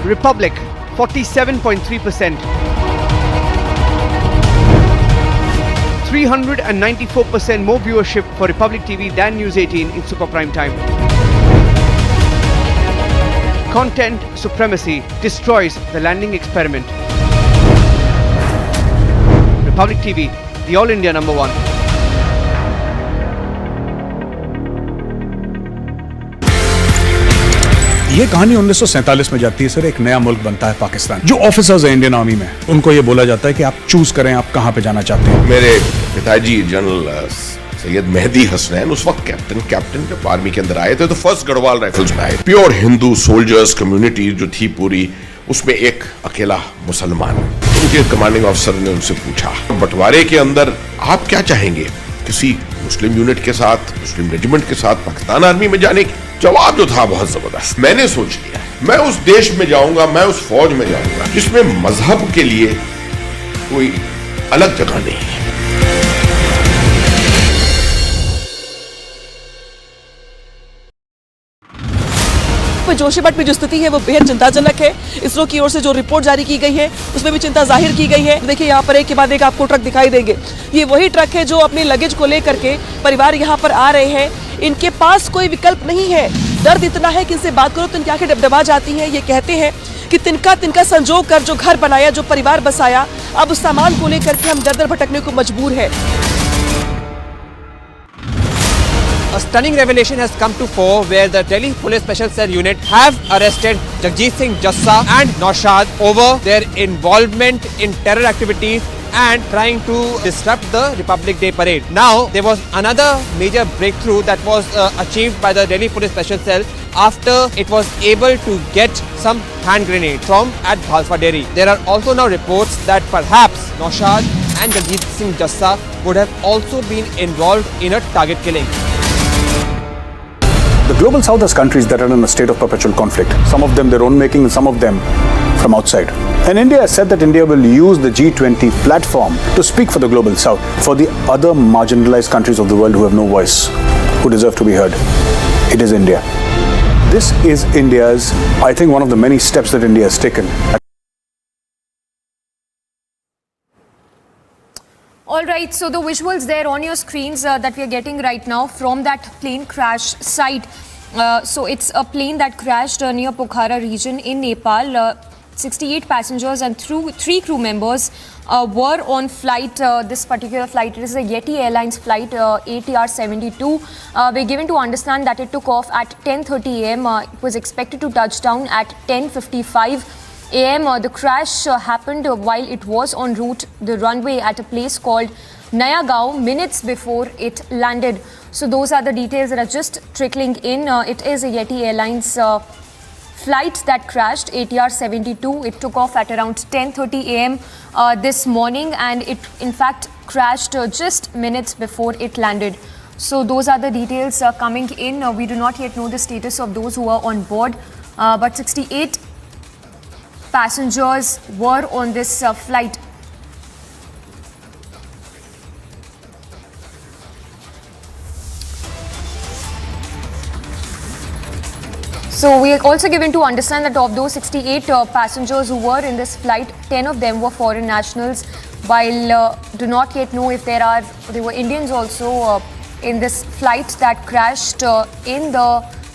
[SPEAKER 4] Republic 47.3%. 394% more viewership for Republic TV than News 18 in super prime time. Content supremacy destroys the landing experiment. Republic TV, the All India number one.
[SPEAKER 2] ये कहानी 1947 में जाती है sir. एक नया मुल्क बनता है पाकिस्तान. जो ऑफिसर्स हैं इंडियन आर्मी में, उनको ये बोला जाता है कि आप चूज करें आप कहां पे जाना चाहते हैं.
[SPEAKER 1] मेरे पिताजी जनरल सैयद मेहदी हसनैन उस वक्त कैप्टन जब आर्मी के अंदर आए थे तो फर्स्ट गढ़वाल राइफल्स में आए. प्योर हिंदू सोल्जर्स कम्युनिटी जो थी पूरी, उसमें एक अकेला मुसलमान. उनके कमांडिंग ऑफिसर ने उनसे पूछा, बंटवारे के अंदर आप क्या चाहेंगे, किसी मुस्लिम यूनिट के साथ, मुस्लिम रेजिमेंट के साथ पाकिस्तान आर्मी में जाने की? जवाब जो था बहुत जबरदस्त. मैंने सोच लिया मैं उस देश में जाऊंगा, मैं उस फौज में जाऊंगा जिसमें मजहब के लिए कोई अलग जगह नहीं है.
[SPEAKER 20] जोशीमठ में जो स्थिति है वो बेहद चिंताजनक है. इसरो की ओर से जो रिपोर्ट जारी की गई है उसमें भी चिंता जाहिर की गई है. देखिए यहाँ पर एक के बाद एक आपको ट्रक दिखाई देंगे. ये वही ट्रक है जो अपने लगेज को लेकर के परिवार यहाँ पर आ रहे हैं. इनके पास कोई विकल्प नहीं है. दर्द इतना है कि इनसे बात करो तो इनकी आंखें डबडबा जाती हैं. ये कहते हैं कि तिनका संजोग कर जो घर बनाया, जो परिवार बसाया, अब उस सामान को लेकर के हम दर दर भटकने को मजबूर है.
[SPEAKER 10] A stunning revelation has come to fore where the Delhi Police Special Cell Unit have arrested Jagjit Singh Jassa and Naushad over their involvement in terror activities and trying to disrupt the Republic Day parade. Now, there was another major breakthrough that was achieved by the Delhi Police Special Cell after it was able to get some hand grenades from at Bhalfa Dairy. There are also now reports that perhaps Naushad and Jagjit Singh Jassa would have also been involved in a target killing.
[SPEAKER 2] The global south has countries that are in a state of perpetual conflict. Some of them their own making, and some of them from outside. And India has said that India will use the G20 platform to speak for the global south, for the other marginalized countries of the world who have no voice, who deserve to be heard. It is India. This is India's, I think, one of the many steps that India has taken.
[SPEAKER 17] All right, so the visuals there on your screens that we are getting right now from that plane crash site. So it's a plane that crashed near Pokhara region in Nepal. 68 passengers and 3 crew members were on flight. This particular flight, it is a Yeti Airlines flight ATR 72. We're given to understand that it took off at 10:30 a.m. It was expected to touch down at 10:55 a.m. The crash happened while it was en route the runway at a place called Nayagaon minutes before it landed. So those are the details that are just trickling in. It is a Yeti Airlines flight that crashed, ATR 72. It took off at around 10:30 a.m. This morning, and it in fact crashed just minutes before it landed. So those are the details coming in. We do not yet know the status of those who are on board, but 68 passengers were on this flight. So we are also given to understand that of those 68 passengers who were in this flight, 10 of them were foreign nationals, while do not yet know if there were Indians also in this flight that crashed in the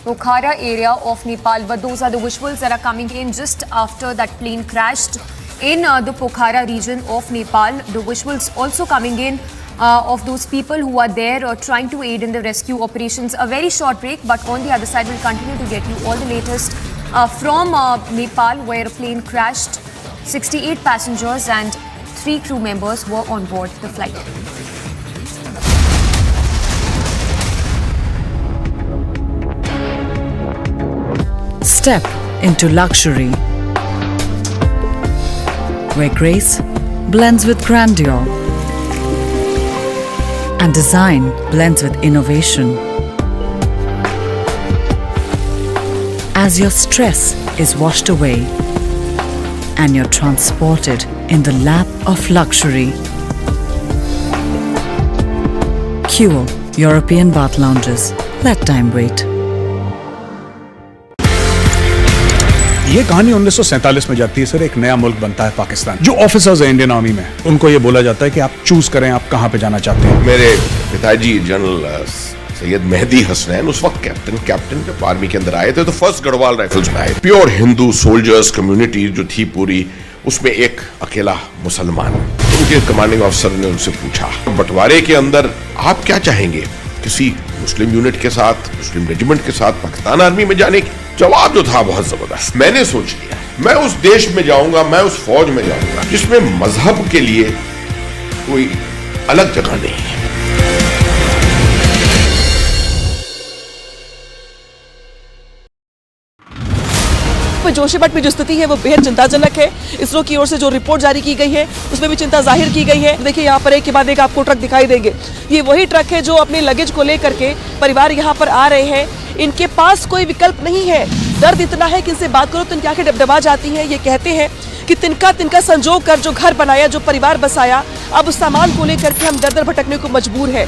[SPEAKER 17] Pokhara area of Nepal. But those are the visuals that are coming in just after that plane crashed in the Pokhara region of Nepal. The visuals also coming in of those people who are there trying to aid in the rescue operations. A very short break, but on the other side we'll continue to get you all the latest from Nepal, where a plane crashed. 68 passengers and 3 crew members were on board the flight.
[SPEAKER 19] Step into luxury, where grace blends with grandeur and design blends with innovation. As your stress is washed away and you're transported in the lap of luxury. Queue European bath lounges. Let time wait.
[SPEAKER 2] ये कहानी 1947 में जाती है sir. एक नया मुल्क बनता है पाकिस्तान। जो ऑफिसर्स हैं इंडियन आर्मी में, उनको ये बोला जाता है कि आप चूज करें आप कहां पे जाना चाहते हैं।
[SPEAKER 1] मेरे पिताजी जनरल सैयद मेहदी हसनैन उस वक्त कैप्टन जब आर्मी के अंदर आए थे, तो फर्स्ट गढ़वाल राइफल्स में आए। प्योर हिंदू सोल्जर्स कम्युनिटी जो थी पूरी, उसमें एक अकेला मुसलमान। उनके कमांडिंग ऑफिसर ने उनसे पूछा, बंटवारे के अंदर आप क्या चाहेंगे, किसी मुस्लिम यूनिट के साथ, मुस्लिम रेजिमेंट के साथ पाकिस्तान आर्मी में जाने की? जवाब जो था बहुत जबरदस्त। मैंने सोच लिया मैं उस देश में जाऊंगा, मैं उस फौज में जाऊंगा जिसमें मजहब के लिए कोई अलग जगह नहीं है।
[SPEAKER 20] जोशीमठ में जो स्थिति है वो बेहद चिंताजनक है। इसरो की ओर से जो रिपोर्ट जारी की गई है उसमें भी चिंता जाहिर की गई है। देखिए यहाँ पर एक के बाद एक आपको ट्रक दिखाई देंगे। ये वही ट्रक है जो अपने लगेज को लेकर के परिवार यहाँ पर आ रहे हैं। इनके पास कोई विकल्प नहीं है। दर्द इतना है कि इनसे बात करो तो इनकी आंखें डबडबा जाती हैं। ये कहते हैं कि तिनका संजोग कर जो घर बनाया, जो परिवार बसाया, अब उस सामान को लेकर के हम दर दर भटकने को मजबूर है।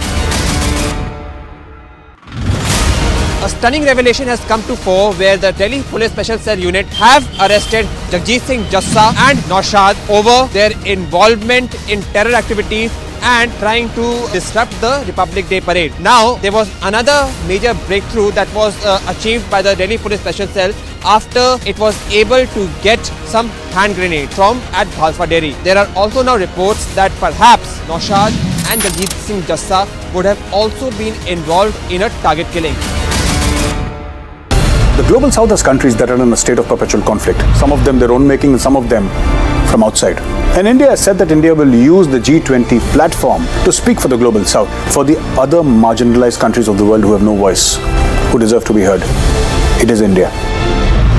[SPEAKER 10] A stunning revelation has come to fore where the Delhi Police Special Cell Unit have arrested Jagjit Singh Jassa and Naushad over their involvement in terror activities and trying to disrupt the Republic Day parade. Now, there was another major breakthrough that was achieved by the Delhi Police Special Cell after it was able to get some hand grenades from at Bhalfa Dairy. There are also now reports that perhaps Naushad and Jagjit Singh Jassa would have also been involved in a target killing.
[SPEAKER 2] The global south has countries that are in a state of perpetual conflict. Some of them their own making and some of them from outside. And India has said that India will use the G20 platform to speak for the global south, for the other marginalized countries of the world who have no voice, who deserve to be heard. It is India.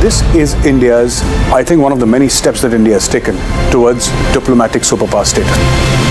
[SPEAKER 2] This is India's, I think, one of the many steps that India has taken towards diplomatic superpower status.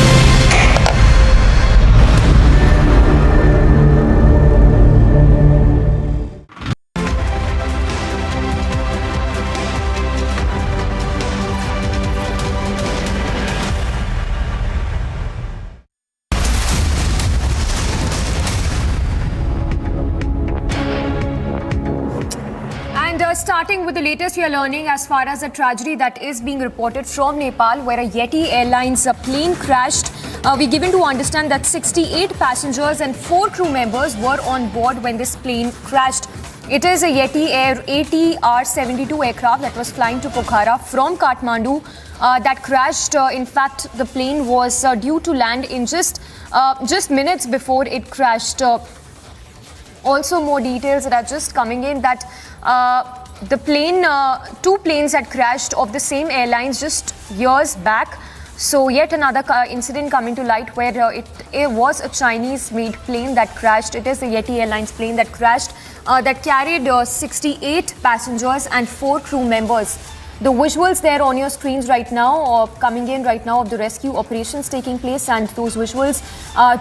[SPEAKER 17] Starting with the latest we are learning as far as a tragedy that is being reported from Nepal, where a Yeti Airlines plane crashed. We're given to understand that 68 passengers and 4 crew members were on board when this plane crashed. It is a Yeti Air ATR 72 aircraft that was flying to Pokhara from Kathmandu that crashed. In fact, the plane was due to land in just minutes before it crashed. Also, more details that are just coming in that the plane, 2 planes had crashed of the same airlines just years back. So yet another incident coming to light where it was a Chinese-made plane that crashed. It is the Yeti Airlines plane that crashed that carried 68 passengers and 4 crew members. The visuals there on your screens right now, coming in right now of the rescue operations taking place, and those visuals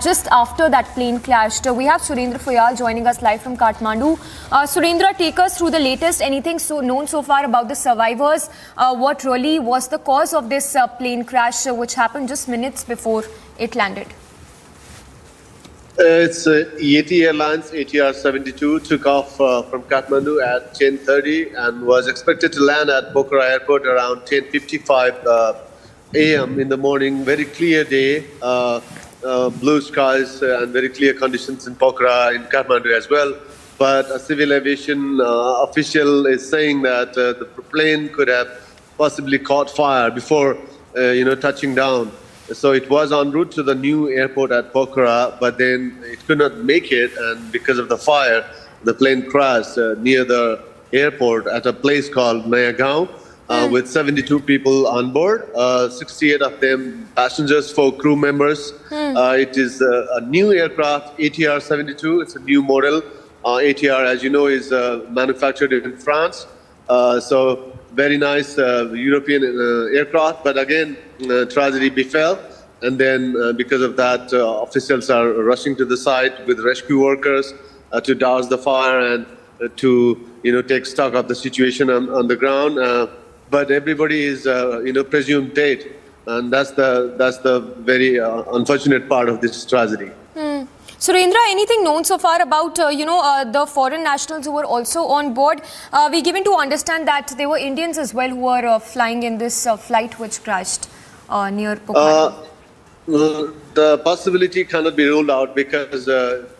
[SPEAKER 17] just after that plane crashed. We have Surendra Fayal joining us live from Kathmandu. Surendra, take us through the latest. Anything known so far about the survivors? What really was the cause of this plane crash which happened just minutes before it landed?
[SPEAKER 18] It's Yeti Airlines ATR 72 took off from Kathmandu at 10:30 and was expected to land at Pokhara Airport around 10:55 a.m. in the morning. Very clear day, blue skies and very clear conditions in Pokhara, in Kathmandu as well. But a civil aviation official is saying that the plane could have possibly caught fire before touching down. So it was en route to the new airport at Pokhara, but then it could not make it, and because of the fire, the plane crashed near the airport at a place called Nayagaon with 72 people on board, 68 of them passengers, 4 crew members. It is a new aircraft, ATR 72. It's a new model. ATR, as you know, is manufactured in France. So very nice European aircraft, but again, tragedy befell. And then because of that, officials are rushing to the site with rescue workers to douse the fire and to take stock of the situation on the ground. But everybody is presumed dead, and that's the very unfortunate part of this tragedy.
[SPEAKER 17] Surendra, anything known so far about the foreign nationals who were also on board? We given to understand that there were Indians as well who were flying in this flight which crashed near Pokhara.
[SPEAKER 18] The possibility cannot be ruled out because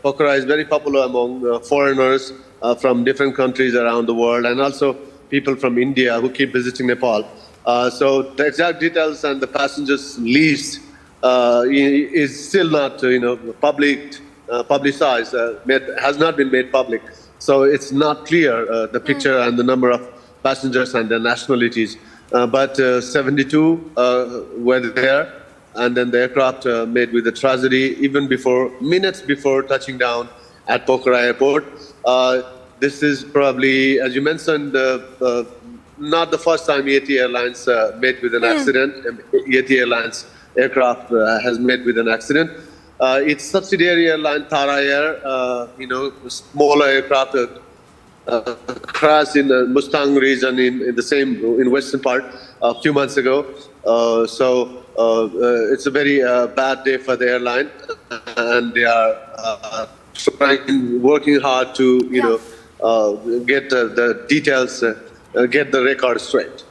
[SPEAKER 18] Pokhara is very popular among foreigners from different countries around the world, and also people from India who keep visiting Nepal. So the exact details and the passengers' list is still not publicized, has not been made public. So it's not clear the picture and the number of passengers and their nationalities. But 72 were there, and then the aircraft made with the tragedy even minutes before touching down at Pokhara Airport. This is probably, as you mentioned, not the first time Yeti Airlines met with an accident. Yeti Airlines aircraft has met with an accident. Its subsidiary airline, Tara Air, smaller aircraft crashed in the Mustang region in western part a few months ago. So it's a very bad day for the airline, and they are working hard to get the details, get the record straight.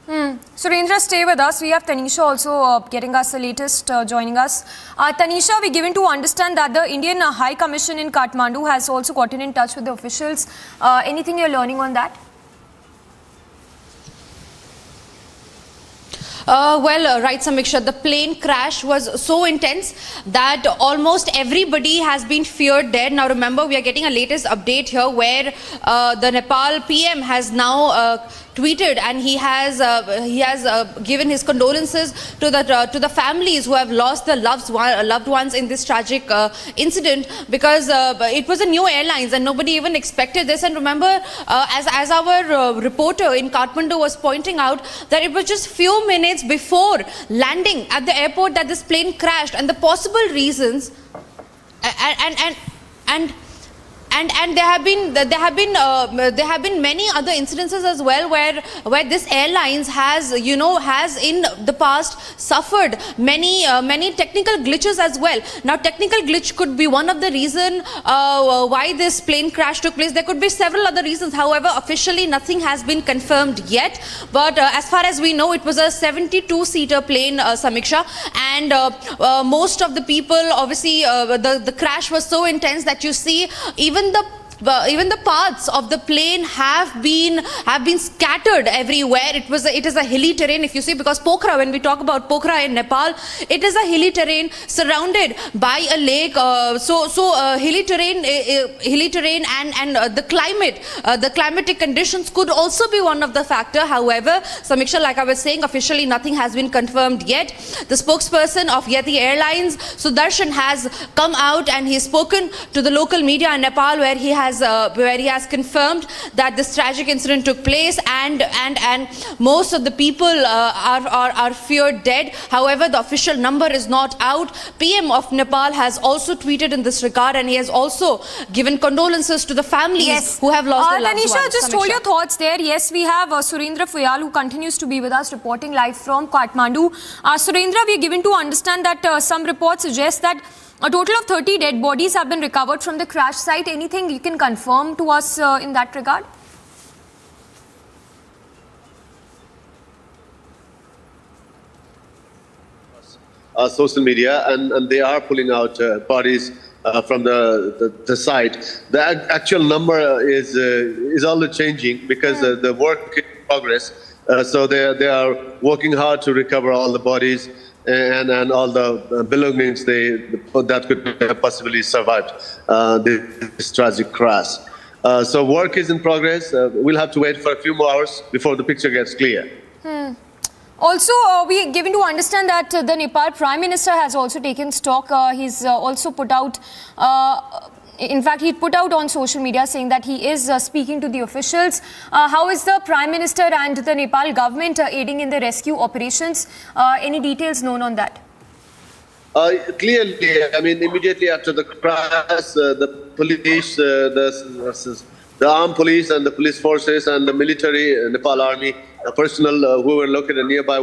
[SPEAKER 17] Surendra, stay with us. We have Tanisha also getting us the latest, joining us. Tanisha, we're given to understand that the Indian High Commission in Kathmandu has also gotten in touch with the officials. Anything you're learning on that?
[SPEAKER 21] Right, Samiksha, the plane crash was so intense that almost everybody has been feared dead. Now remember, we are getting a latest update here where the Nepal PM has now tweeted, and he has given his condolences to the families who have lost their loved ones in this tragic incident, because it was a new airlines and nobody even expected this. And remember, as our reporter in Kathmandu was pointing out, that it was just few minutes before landing at the airport that this plane crashed, and the possible reasons and there have been many other incidences as well where this airlines has in the past suffered many technical glitches as well. Now technical glitch could be one of the reason why this plane crash took place. There could be several other reasons. However, officially nothing has been confirmed yet, but as far as we know, it was a 72-seater plane, Samiksha, and most of the people, obviously the crash was so intense that you see even even the parts of the plane have been scattered everywhere. It is a hilly terrain, if you see, because Pokhara, when we talk about Pokhara in Nepal, it is a hilly terrain surrounded by a lake. Hilly terrain and the climatic conditions could also be one of the factor. However, Samiksha, like I was saying, officially nothing has been confirmed yet. The spokesperson of Yeti Airlines, Sudarshan, has come out and he's spoken to the local media in Nepal, where he has confirmed that this tragic incident took place and most of the people are feared dead. However, the official number is not out. PM of Nepal has also tweeted in this regard, and he has also given condolences to the families who have lost their loved ones.
[SPEAKER 17] Tanisha, just hold your thoughts there. Yes, we have Surendra Fuyal, who continues to be with us, reporting live from Kathmandu. Surendra, we are given to understand that some reports suggest that a total of 30 dead bodies have been recovered from the crash site. Anything you can confirm to us in that regard?
[SPEAKER 18] Social media, and they are pulling out bodies from the site. The actual number is always changing because the work is in progress. So they are working hard to recover all the bodies and all the belongings that could have possibly survived this tragic crash. So work is in progress. We'll have to wait for a few more hours before the picture gets clear.
[SPEAKER 17] Also, we are given to understand that the Nepal Prime Minister has also taken stock. He's also put out, in fact, he put out on social media saying that he is speaking to the officials. How is the Prime Minister and the Nepal government aiding in the rescue operations? Any details known on that?
[SPEAKER 18] Clearly, I mean, immediately after the crash, the police, the armed police and the police forces and the military, Nepal army personnel who were located nearby